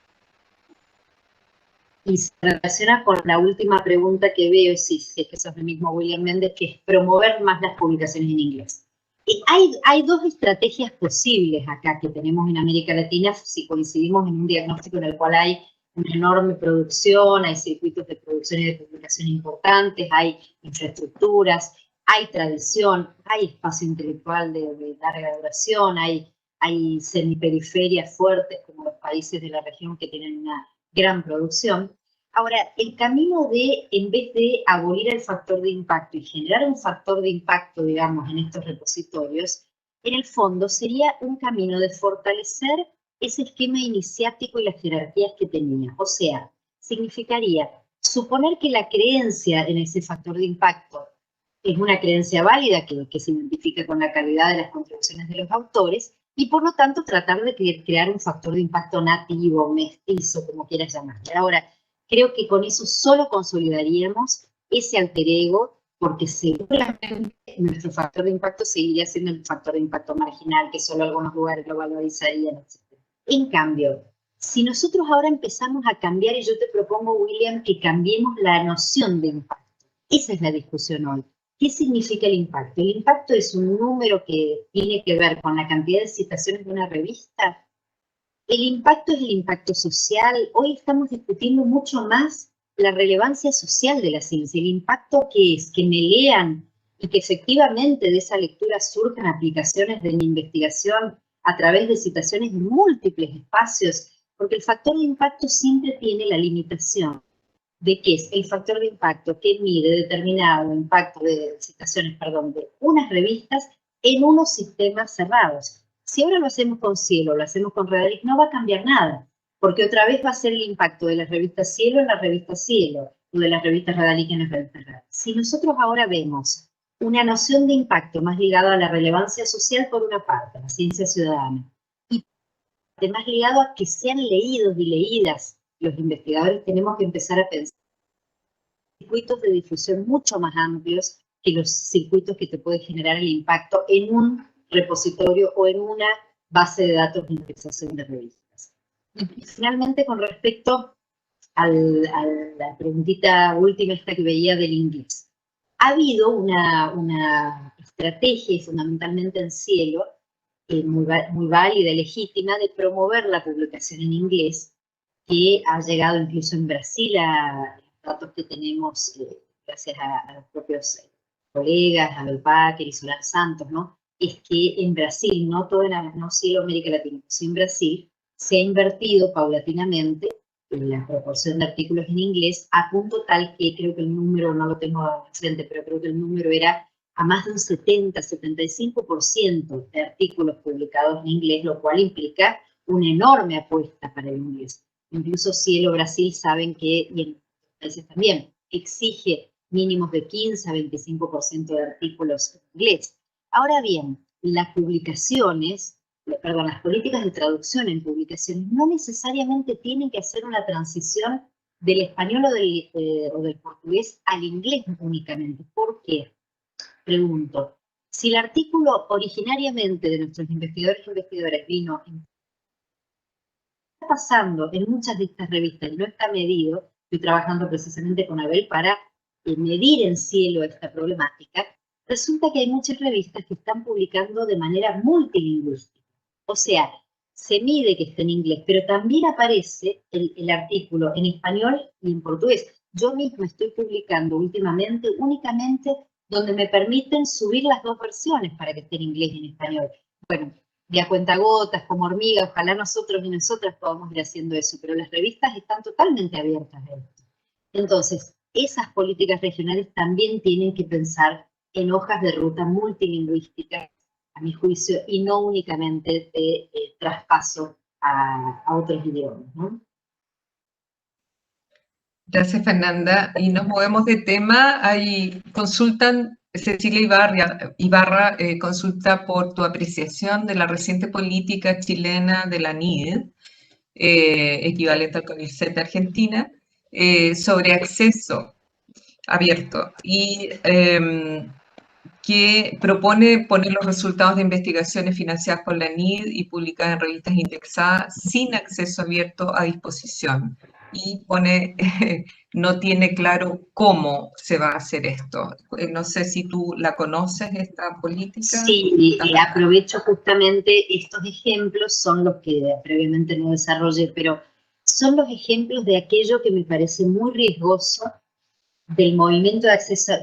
y se relaciona con la última pregunta que veo, si es que sos el mismo William Méndez, que es promover más las publicaciones en inglés. Y hay dos estrategias posibles acá que tenemos en América Latina, si coincidimos en un diagnóstico en el cual hay una enorme producción, hay circuitos de producción y de publicación importantes, hay infraestructuras, hay tradición, hay espacio intelectual de larga duración, hay semiperiferias fuertes como los países de la región que tienen una gran producción. Ahora, el camino de, en vez de abolir el factor de impacto y generar un factor de impacto, digamos, en estos repositorios, en el fondo sería un camino de fortalecer ese esquema iniciático y las jerarquías que tenía. O sea, significaría suponer que la creencia en ese factor de impacto es una creencia válida que se identifica con la calidad de las contribuciones de los autores, y por lo tanto tratar de crear un factor de impacto nativo, mestizo, como quieras llamarlo. Ahora, creo que con eso solo consolidaríamos ese alter ego, porque seguramente nuestro factor de impacto seguiría siendo el factor de impacto marginal, que solo algunos lugares lo valorizarían, etc. En cambio, si nosotros ahora empezamos a cambiar, y yo te propongo, William, que cambiemos la noción de impacto. Esa es la discusión hoy. ¿Qué significa el impacto? El impacto es un número que tiene que ver con la cantidad de citaciones de una revista. El impacto es el impacto social. Hoy estamos discutiendo mucho más la relevancia social de la ciencia. El impacto que es que me lean y que efectivamente de esa lectura surjan aplicaciones de mi investigación a través de citaciones en múltiples espacios, porque el factor de impacto siempre tiene la limitación de que es el factor de impacto que mide determinado impacto de citaciones, de unas revistas en unos sistemas cerrados. Si ahora lo hacemos con Cielo, lo hacemos con Redalytics, no va a cambiar nada, porque otra vez va a ser el impacto de las revistas Cielo en la revista Cielo, o de las revistas Redalytics en las revistas Redalytics. Si nosotros ahora vemos una noción de impacto más ligada a la relevancia social por una parte, la ciencia ciudadana, y además ligado a que sean leídos y leídas los investigadores, tenemos que empezar a pensar circuitos de difusión mucho más amplios que los circuitos que te puede generar el impacto en un repositorio o en una base de datos de indexación de revistas. Y finalmente, con respecto a la preguntita última esta que veía del inglés. Ha habido una estrategia, y fundamentalmente en Cielo, muy válida y legítima, de promover la publicación en inglés, que ha llegado incluso en Brasil a datos que tenemos gracias a los propios colegas, Abel Packer y Solar Santos, ¿no? Es que en Brasil, no solo América Latina, sino en Brasil, se ha invertido paulatinamente en la proporción de artículos en inglés a punto tal que creo que el número, no lo tengo frente, pero creo que el número era a más de un 70-75% de artículos publicados en inglés, lo cual implica una enorme apuesta para el inglés. Incluso Cielo Brasil saben que, y en otros países también, exige mínimos de 15 a 25% de artículos en inglés. Ahora bien, las políticas de traducción en publicaciones no necesariamente tienen que hacer una transición del español o del portugués al inglés únicamente. ¿Por qué? Pregunto, si el artículo originariamente de nuestros investigadores e investigadoras vino, está pasando en muchas de estas revistas y no está medido, estoy trabajando precisamente con Abel para medir en Cielo esta problemática, resulta que hay muchas revistas que están publicando de manera multilingüística. O sea, se mide que esté en inglés, pero también aparece el artículo en español y en portugués. Yo misma estoy publicando últimamente únicamente donde me permiten subir las dos versiones para que esté en inglés y en español. Bueno, de a cuentagotas, como hormiga, ojalá nosotros y nosotras podamos ir haciendo eso, pero las revistas están totalmente abiertas a esto. Entonces, esas políticas regionales también tienen que pensar en hojas de ruta multilingüísticas, a mi juicio, y no únicamente de traspaso a otros idiomas, ¿no? Gracias, Fernanda. Y nos movemos de tema. Consultan, Cecilia Ibarra consulta por tu apreciación de la reciente política chilena de la NID, equivalente al CONICET de Argentina, sobre acceso abierto y que propone poner los resultados de investigaciones financiadas por la NID y publicadas en revistas indexadas sin acceso abierto a disposición. Y no tiene claro cómo se va a hacer esto. No sé si tú la conoces, esta política. Sí, aprovecho justamente estos ejemplos, son los que previamente no desarrollé, pero son los ejemplos de aquello que me parece muy riesgoso del movimiento de acceso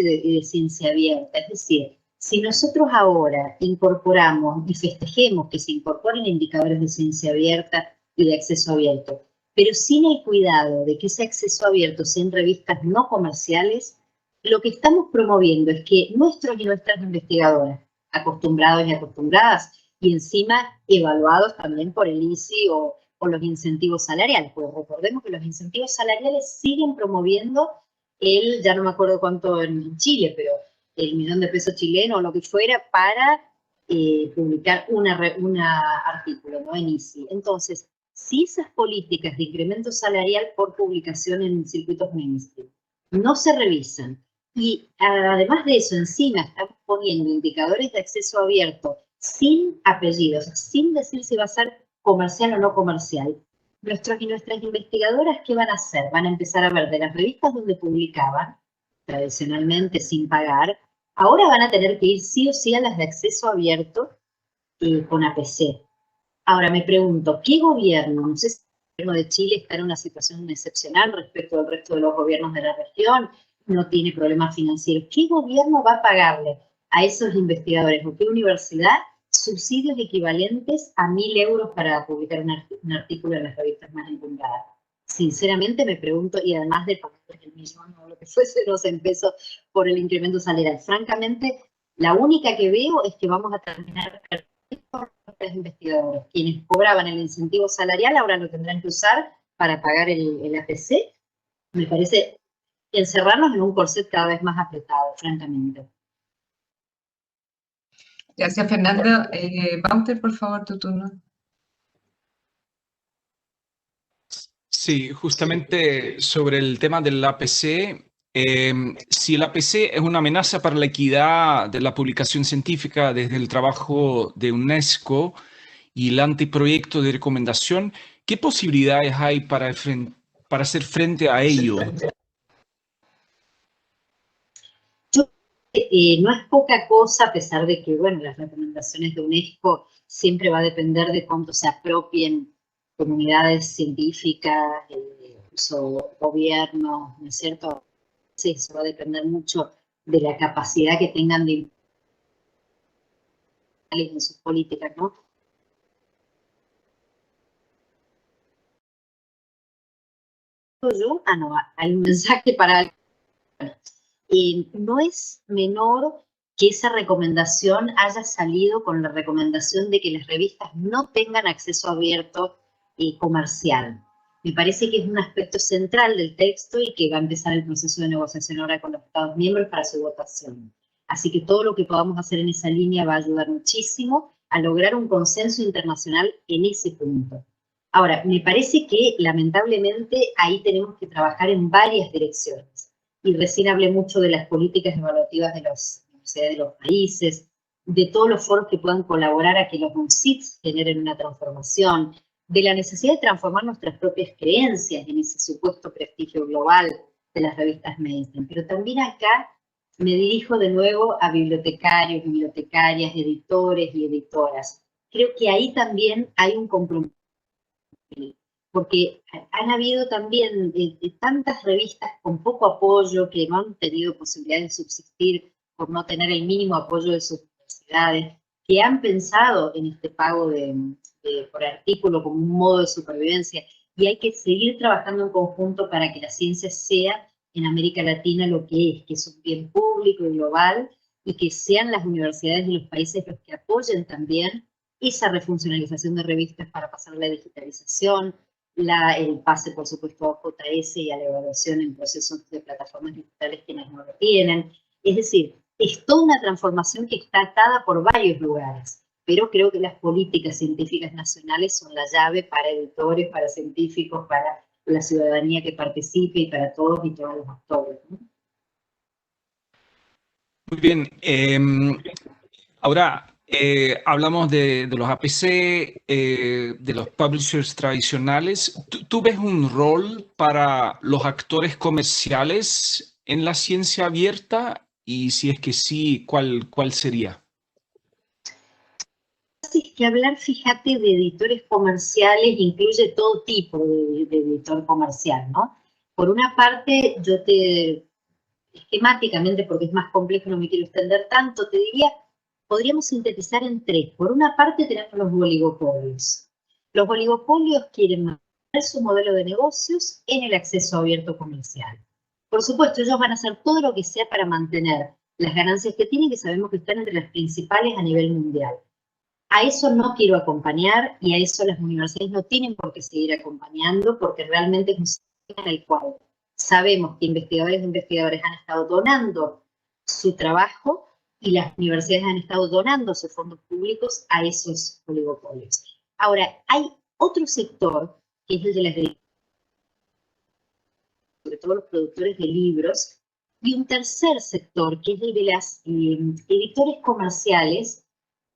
y de ciencia abierta. Es decir, si nosotros ahora incorporamos y festejemos que se incorporen indicadores de ciencia abierta y de acceso abierto, pero sin el cuidado de que ese acceso abierto sea en revistas no comerciales, lo que estamos promoviendo es que nuestros y nuestras investigadoras, acostumbrados y acostumbradas, y encima evaluados también por el ICI o los incentivos salariales, porque recordemos que los incentivos salariales siguen promoviendo ya no me acuerdo cuánto en Chile, pero el $1.000.000 chileno o lo que fuera para publicar un artículo, ¿no? En ICI. Entonces, si esas políticas de incremento salarial por publicación en circuitos mainstream no se revisan, y además de eso, encima estamos poniendo indicadores de acceso abierto sin apellidos, sin decir si va a ser comercial o no comercial, nuestros y nuestras investigadoras, ¿qué van a hacer? Van a empezar a ver de las revistas donde publicaban, tradicionalmente sin pagar, ahora van a tener que ir sí o sí a las de acceso abierto con APC. Ahora me pregunto, ¿qué gobierno, no sé si el gobierno de Chile está en una situación excepcional respecto al resto de los gobiernos de la región, no tiene problemas financieros, ¿qué gobierno va a pagarle a esos investigadores o qué universidad subsidios equivalentes a 1.000 euros para publicar un artículo en las revistas más encumbradas? Sinceramente me pregunto, y además de pagar el millón o lo que fuese los pesos por el incremento salarial, francamente, la única que veo es que vamos a terminar los investigadores. Quienes cobraban el incentivo salarial ahora lo tendrán que usar para pagar el APC. Me parece encerrarnos en un corset cada vez más apretado, francamente. Gracias, Fernanda. Wouter, por favor, tu turno. Sí, justamente sobre el tema del APC. Si el APC es una amenaza para la equidad de la publicación científica desde el trabajo de UNESCO y el anteproyecto de recomendación, ¿qué posibilidades hay para hacer frente a ello? No es poca cosa, a pesar de que, bueno, las recomendaciones de UNESCO siempre va a depender de cuánto se apropien comunidades científicas, incluso gobiernos, ¿no es cierto? Sí, eso va a depender mucho de la capacidad que tengan de en sus políticas, ¿no? No, hay un mensaje para... no es menor que esa recomendación haya salido con la recomendación de que las revistas no tengan acceso abierto comercial. Me parece que es un aspecto central del texto y que va a empezar el proceso de negociación ahora con los Estados miembros para su votación. Así que todo lo que podamos hacer en esa línea va a ayudar muchísimo a lograr un consenso internacional en ese punto. Ahora, me parece que lamentablemente ahí tenemos que trabajar en varias direcciones. Y recién hablé mucho de las políticas evaluativas de los países, de todos los foros que puedan colaborar a que los UNCITS generen una transformación, de la necesidad de transformar nuestras propias creencias en ese supuesto prestigio global de las revistas mainstream. Pero también acá me dirijo de nuevo a bibliotecarios, bibliotecarias, editores y editoras. Creo que ahí también hay un compromiso, porque han habido también tantas revistas con poco apoyo que no han tenido posibilidad de subsistir por no tener el mínimo apoyo de sus universidades, que han pensado en este pago por artículo como un modo de supervivencia, y hay que seguir trabajando en conjunto para que la ciencia sea en América Latina lo que es un bien público y global, y que sean las universidades de los países los que apoyen también esa refuncionalización de revistas para pasar a la digitalización, el pase, por supuesto, a JS y a la evaluación en procesos de plataformas digitales quienes no lo tienen. Es decir, es toda una transformación que está atada por varios lugares, pero creo que las políticas científicas nacionales son la llave para editores, para científicos, para la ciudadanía que participe y para todos y todas los actores, ¿no? Muy bien. Ahora, hablamos de los APC, de los publishers tradicionales. ¿Tú ves un rol para los actores comerciales en la ciencia abierta? Y si es que sí, ¿cuál sería? Es que hablar, fíjate, de editores comerciales incluye todo tipo de editor comercial, ¿no? Por una parte, esquemáticamente, porque es más complejo, no me quiero extender tanto, te diría, podríamos sintetizar en tres. Por una parte tenemos los oligopolios. Los oligopolios quieren mantener su modelo de negocios en el acceso abierto comercial. Por supuesto, ellos van a hacer todo lo que sea para mantener las ganancias que tienen, que sabemos que están entre las principales a nivel mundial. A eso no quiero acompañar y a eso las universidades no tienen por qué seguir acompañando, porque realmente es un sistema en el cual sabemos que investigadores e investigadores han estado donando su trabajo y las universidades han estado donando sus fondos públicos a esos oligopolios. Ahora, hay otro sector, que es el de las editoriales, sobre todo los productores de libros, y un tercer sector, que es el de las editores comerciales,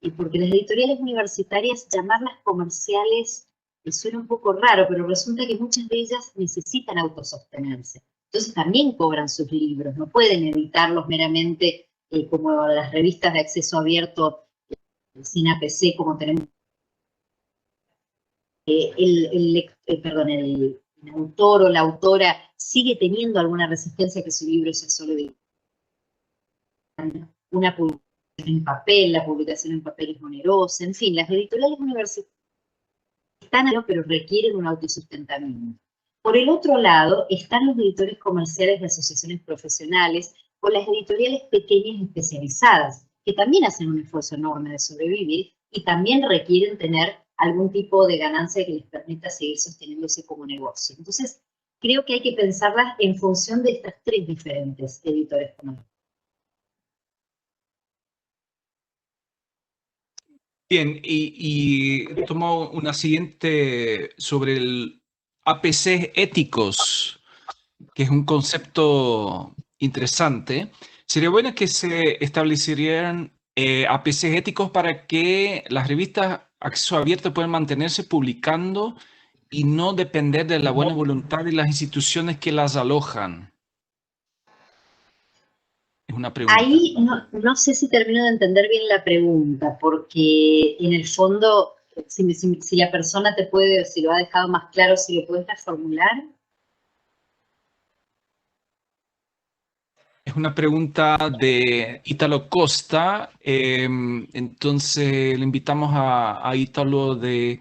y porque las editoriales universitarias, llamarlas comerciales, suena un poco raro, pero resulta que muchas de ellas necesitan autosostenerse. Entonces también cobran sus libros, no pueden editarlos meramente como las revistas de acceso abierto sin APC, como tenemos. El autor o la autora sigue teniendo alguna resistencia a que su libro sea solo de una publicación en papel, la publicación en papel es onerosa, en fin, las editoriales universitarias están, pero requieren un autosustentamiento. Por el otro lado, están los editores comerciales de asociaciones profesionales o las editoriales pequeñas especializadas, que también hacen un esfuerzo enorme de sobrevivir y también requieren tener algún tipo de ganancia que les permita seguir sosteniéndose como negocio. Entonces, creo que hay que pensarlas en función de estas tres diferentes editores comerciales. Bien, y tomo una siguiente sobre APCs éticos, que es un concepto interesante. Sería bueno que se establecieran APCs éticos para que las revistas acceso abierto puedan mantenerse publicando y no depender de la buena voluntad de las instituciones que las alojan. Es una pregunta. Ahí no sé si termino de entender bien la pregunta, porque en el fondo, si la persona te puede, si lo ha dejado más claro, si lo puedes reformular. Es una pregunta de Ítalo Costa. Entonces le invitamos a Ítalo de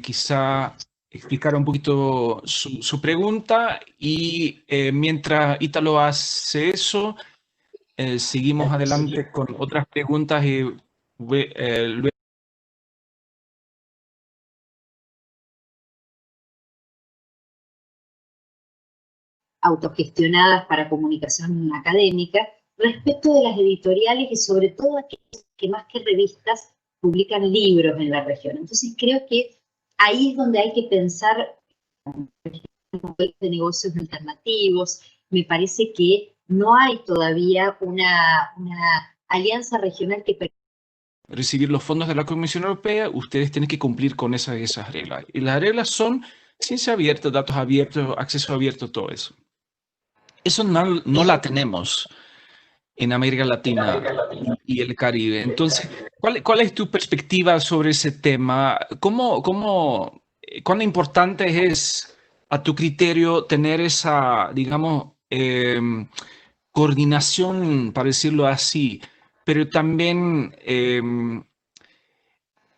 quizá explicar un poquito su pregunta y mientras Ítalo hace eso, seguimos adelante con otras preguntas y luego Autogestionadas para comunicación académica, respecto de las editoriales y sobre todo aquellas que más que revistas publican libros en la región. Entonces creo que ahí es donde hay que pensar modelos de negocios alternativos. Me parece que no hay todavía una alianza regional que recibir los fondos de la Comisión Europea, ustedes tienen que cumplir con esas reglas. Y las reglas son ciencia abierta, datos abiertos, acceso abierto, todo eso. Eso no la tenemos en América Latina y el Caribe. Entonces, ¿cuál es tu perspectiva sobre ese tema? ¿Cuán importante es, a tu criterio, tener esa, digamos, coordinación, para decirlo así, pero también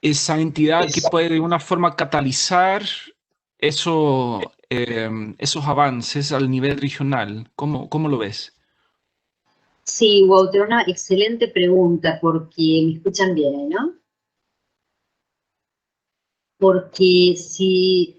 esa entidad que puede de una forma catalizar esos avances al nivel regional? ¿Cómo lo ves? Sí, Walter, una excelente pregunta, porque me escuchan bien, ¿no? Porque si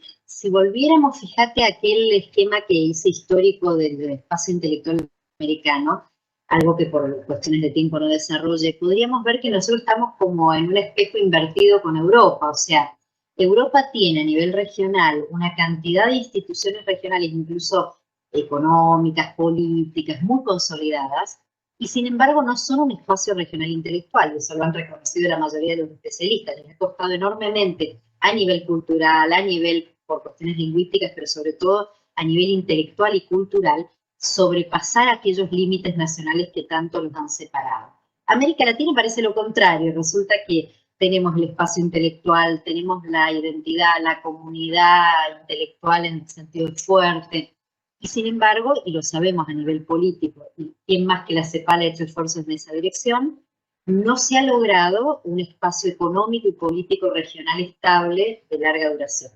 volviéramos, fíjate, a aquel esquema que hice histórico del espacio intelectual americano, algo que por cuestiones de tiempo no desarrolle, podríamos ver que nosotros estamos como en un espejo invertido con Europa. O sea, Europa tiene a nivel regional una cantidad de instituciones regionales, incluso económicas, políticas, muy consolidadas, y sin embargo no son un espacio regional intelectual. Eso lo han reconocido la mayoría de los especialistas. Les ha costado enormemente a nivel cultural, a nivel por cuestiones lingüísticas, pero sobre todo a nivel intelectual y cultural, sobrepasar aquellos límites nacionales que tanto los han separado. América Latina parece lo contrario. Resulta que tenemos el espacio intelectual, tenemos la identidad, la comunidad intelectual en el sentido fuerte, y sin embargo, y lo sabemos a nivel político, y quien más que la CEPAL ha hecho esfuerzos en esa dirección, no se ha logrado un espacio económico y político regional estable de larga duración.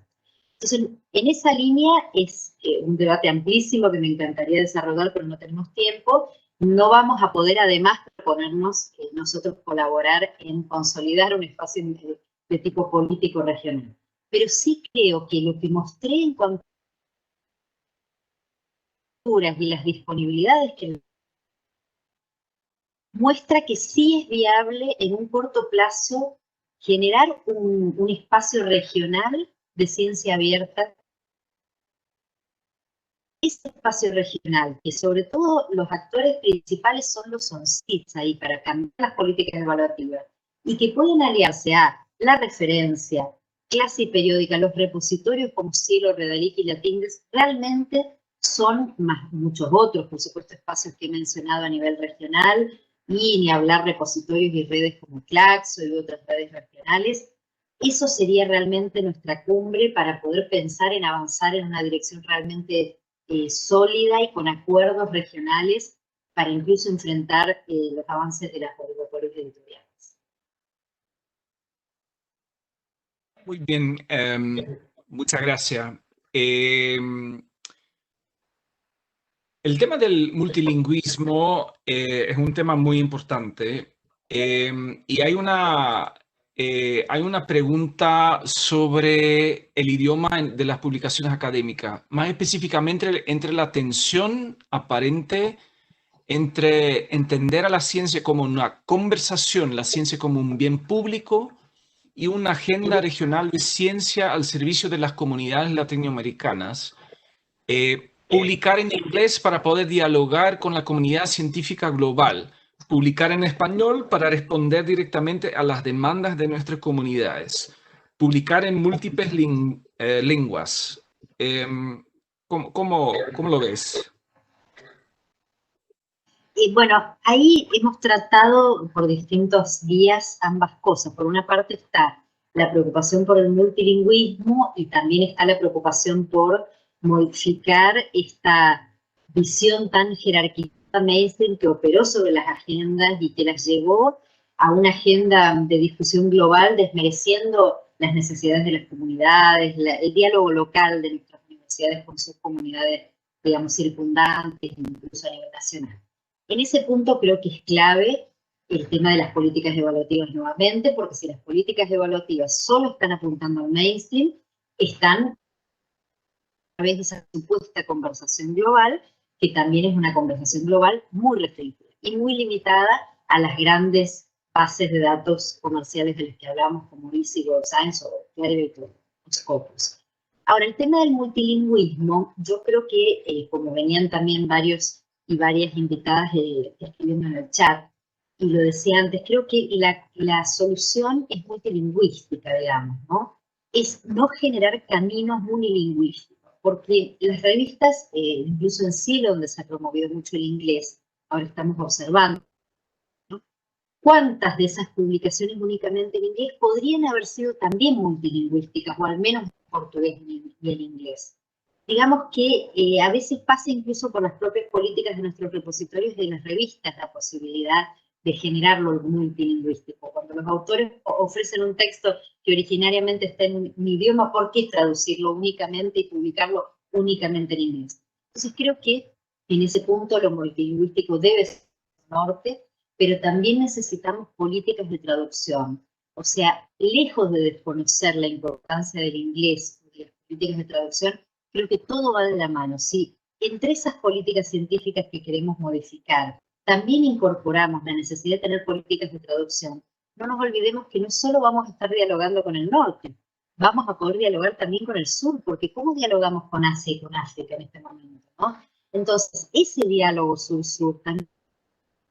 Entonces, en esa línea es un debate amplísimo que me encantaría desarrollar, pero no tenemos tiempo. No vamos a poder, además, proponernos nosotros colaborar en consolidar un espacio de tipo político regional. Pero sí creo que lo que mostré en cuanto y las disponibilidades que muestra que sí es viable en un corto plazo generar un espacio regional de ciencia abierta. Ese espacio regional, que sobre todo los actores principales son los ONCITs ahí para cambiar las políticas evaluativas, y que pueden aliarse a la referencia, clase y periódica, los repositorios como Cielo, Redalic y Latindes, realmente son muchos otros, por supuesto, espacios que he mencionado a nivel regional, y ni hablar repositorios y redes como Claxo y otras redes regionales. Eso sería realmente nuestra cumbre para poder pensar en avanzar en una dirección realmente sólida y con acuerdos regionales para incluso enfrentar los avances de las oligopolios editoriales. Muy bien, muchas gracias. El tema del multilingüismo es un tema muy importante y hay una pregunta sobre el idioma de las publicaciones académicas, más específicamente entre la tensión aparente entre entender a la ciencia como una conversación, la ciencia como un bien público, y una agenda regional de ciencia al servicio de las comunidades latinoamericanas. Publicar en inglés para poder dialogar con la comunidad científica global. Publicar en español para responder directamente a las demandas de nuestras comunidades. Publicar en múltiples lenguas. ¿Cómo lo ves? Y bueno, ahí hemos tratado por distintos vías ambas cosas. Por una parte está la preocupación por el multilingüismo y también está la preocupación por modificar esta visión tan jerarquizada mainstream que operó sobre las agendas y que las llevó a una agenda de discusión global desmereciendo las necesidades de las comunidades, el diálogo local de nuestras universidades con sus comunidades, digamos, circundantes, incluso a nivel nacional. En ese punto creo que es clave el tema de las políticas evaluativas nuevamente, porque si las políticas evaluativas solo están apuntando al mainstream, están a través de esa supuesta conversación global, que también es una conversación global muy restrictiva y muy limitada a las grandes bases de datos comerciales de las que hablamos, como Easy Go Science o Clarivate o Scopus. Ahora, el tema del multilingüismo, yo creo que, como venían también varios y varias invitadas escribiendo en el chat, y lo decía antes, creo que la solución es multilingüística, digamos, ¿no? Es no generar caminos unilingüísticos, porque las revistas, incluso en Chile, donde se ha promovido mucho el inglés, ahora estamos observando, ¿no? ¿Cuántas de esas publicaciones únicamente en inglés podrían haber sido también multilingüísticas, o al menos en portugués y el inglés? Digamos que a veces pasa incluso por las propias políticas de nuestros repositorios de las revistas la posibilidad de generarlo multilingüístico. Cuando los autores ofrecen un texto que originariamente está en un idioma, ¿por qué traducirlo únicamente y publicarlo únicamente en inglés? Entonces creo que en ese punto lo multilingüístico debe ser norte, pero también necesitamos políticas de traducción. O sea, lejos de desconocer la importancia del inglés y las políticas de traducción, creo que todo va de la mano. Si entre esas políticas científicas que queremos modificar también incorporamos la necesidad de tener políticas de traducción, no nos olvidemos que no solo vamos a estar dialogando con el norte, vamos a poder dialogar también con el sur, porque ¿cómo dialogamos con Asia y con África en este momento, ¿no? Entonces, ese diálogo sur-sur también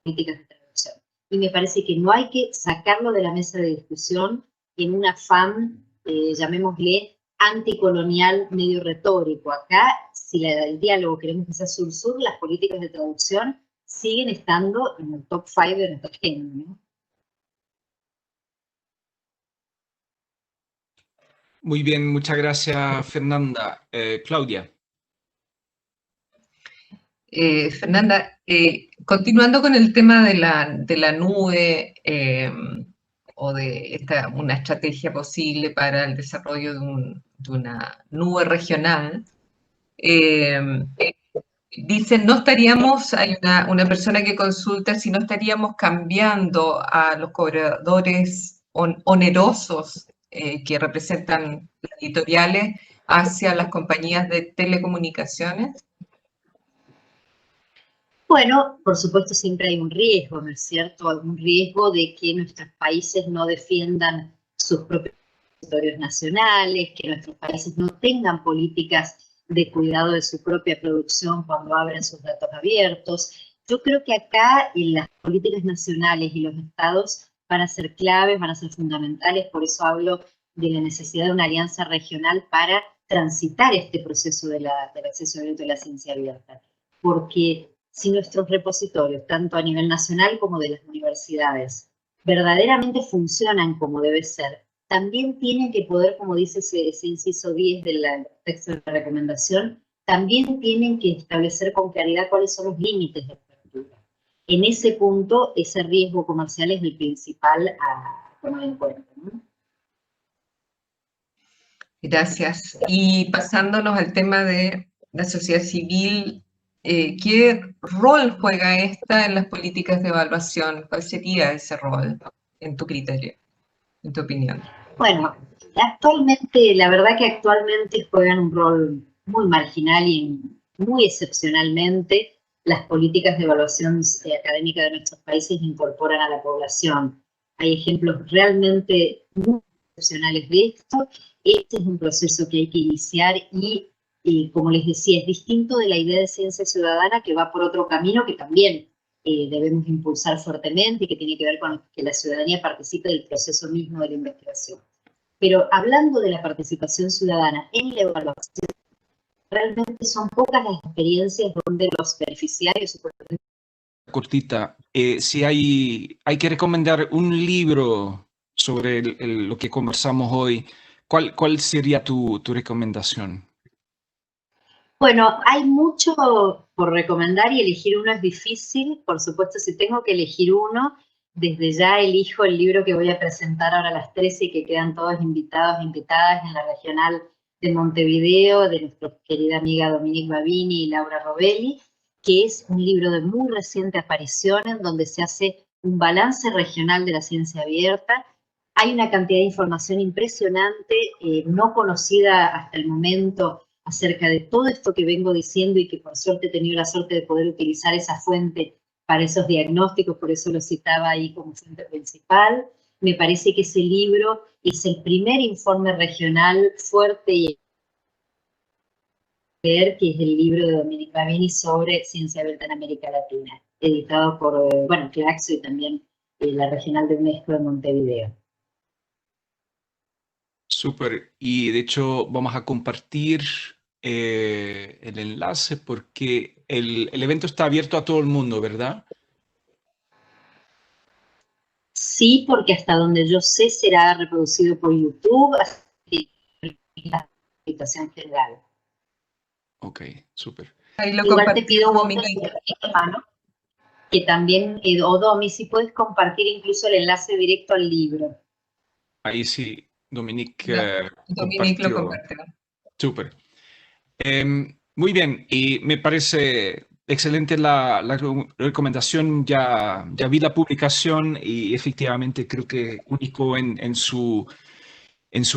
políticas de traducción. Y me parece que no hay que sacarlo de la mesa de discusión en un afán, llamémosle, anticolonial medio retórico. Acá, si el diálogo queremos que sea sur-sur, las políticas de traducción siguen estando en el top 5 de nuestra agenda, ¿no? Muy bien, muchas gracias, Fernanda. Claudia. Fernanda, continuando con el tema de la nube o de una estrategia posible para el desarrollo de una nube regional, dicen, no estaríamos, hay una persona que consulta si no estaríamos cambiando a los cobradores onerosos que representan las editoriales hacia las compañías de telecomunicaciones. Bueno, por supuesto siempre hay un riesgo, ¿no es cierto? Un riesgo de que nuestros países no defiendan sus propios territorios nacionales, que nuestros países no tengan políticas de cuidado de su propia producción cuando abren sus datos abiertos. Yo creo que acá las políticas nacionales y los estados van a ser claves, van a ser fundamentales, por eso hablo de la necesidad de una alianza regional para transitar este proceso del acceso abierto a la ciencia abierta. Porque si nuestros repositorios, tanto a nivel nacional como de las universidades, verdaderamente funcionan como debe ser, también tienen que poder, como dice ese inciso 10 del texto de la recomendación, también tienen que establecer con claridad cuáles son los límites de apertura. En ese punto, ese riesgo comercial es el principal a tomar en cuenta, ¿no? Gracias. Y pasándonos al tema de la sociedad civil, ¿qué rol juega esta en las políticas de evaluación? ¿Cuál sería ese rol, en tu criterio, en tu opinión? Bueno, actualmente, la verdad que actualmente juegan un rol muy marginal y muy excepcionalmente las políticas de evaluación académica de nuestros países incorporan a la población. Hay ejemplos realmente muy profesionales de esto. Este es un proceso que hay que iniciar y como les decía, es distinto de la idea de ciencia ciudadana que va por otro camino que también debemos impulsar fuertemente y que tiene que ver con que la ciudadanía participe del proceso mismo de la investigación. Pero hablando de la participación ciudadana en la evaluación, realmente son pocas las experiencias donde los beneficiarios... Cortita, si hay que recomendar un libro sobre lo que conversamos hoy, ¿cuál sería tu recomendación? Bueno, hay mucho por recomendar y elegir uno es difícil. Por supuesto, si tengo que elegir uno, desde ya elijo el libro que voy a presentar ahora a las 13 y que quedan todos invitados, invitadas en la regional de Montevideo, de nuestra querida amiga Dominique Babini y Laura Robelli, que es un libro de muy reciente aparición en donde se hace un balance regional de la ciencia abierta. Hay una cantidad de información impresionante, no conocida hasta el momento, acerca de todo esto que vengo diciendo y que por suerte he tenido la suerte de poder utilizar esa fuente para esos diagnósticos, por eso lo citaba ahí como fuente principal. Me parece que ese libro es el primer informe regional fuerte y que es el libro de Dominique Babini sobre ciencia abierta en América Latina, editado por, Claxo y también la regional de UNESCO de Montevideo. Súper. Y de hecho vamos a compartir el enlace porque el evento está abierto a todo el mundo, ¿verdad? Sí, porque hasta donde yo sé será reproducido por YouTube, así que la invitación general. Ok, súper. Ahí lo Igual te pido, compartimos, Walter, Miguel. que también, o Domi, si puedes compartir incluso el enlace directo al libro. Ahí sí, Dominique Dominique lo compartió. compartió. Súper. Muy bien, y me parece excelente la recomendación. Ya vi la publicación y efectivamente creo que único en su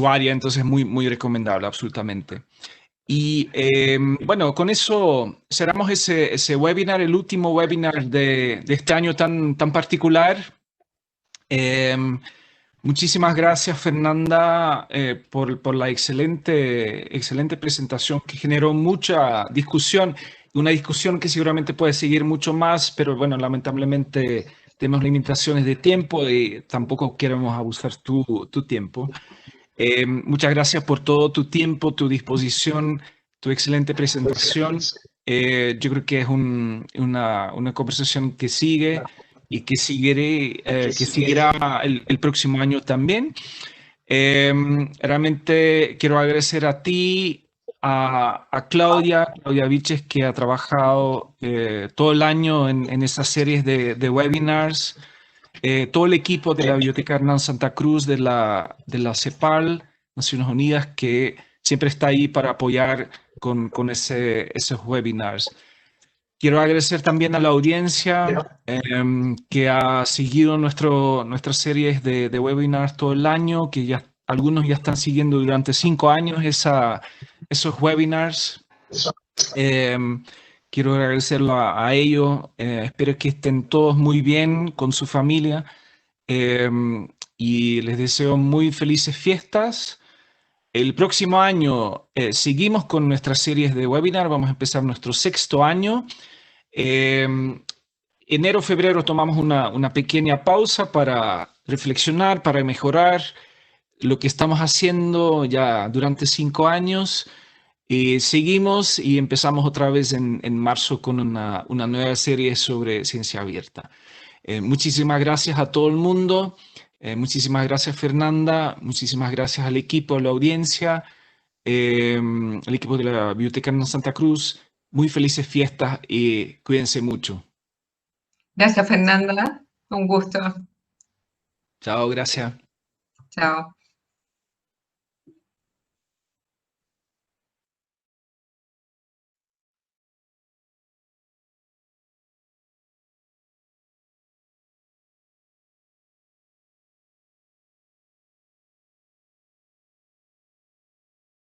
área, entonces muy recomendable, absolutamente. Y bueno, con eso cerramos ese webinar, el último webinar de este año tan particular. Muchísimas gracias, Fernanda, por la excelente presentación que generó mucha discusión, una discusión que seguramente puede seguir mucho más, pero bueno, lamentablemente tenemos limitaciones de tiempo y tampoco queremos abusar tu tiempo. Muchas gracias por todo tu tiempo, tu disposición, tu excelente presentación. Yo creo que es una conversación que sigue y que seguirá el próximo año también. Realmente quiero agradecer a ti, a Claudia Vilches, que ha trabajado todo el año en estas series de webinars, todo el equipo de la Biblioteca Hernán Santa Cruz, de la CEPAL, Naciones Unidas, que siempre está ahí para apoyar con esos webinars. Quiero agradecer también a la audiencia que ha seguido nuestras series de webinars todo el año, que ya algunos ya están siguiendo durante 5 años esos webinars. Quiero agradecerlo a ellos. Espero que estén todos muy bien con su familia y les deseo muy felices fiestas. El próximo año seguimos con nuestras series de webinar. Vamos a empezar nuestro 6º año. Enero, febrero tomamos una pequeña pausa para reflexionar, para mejorar lo que estamos haciendo ya durante 5 años. Seguimos y empezamos otra vez en marzo con una nueva serie sobre ciencia abierta. Muchísimas gracias a todo el mundo. Muchísimas gracias, Fernanda. Muchísimas gracias al equipo, a la audiencia, al equipo de la Biblioteca en Santa Cruz. Muy felices fiestas y cuídense mucho. Gracias, Fernanda. Un gusto. Chao, gracias. Chao.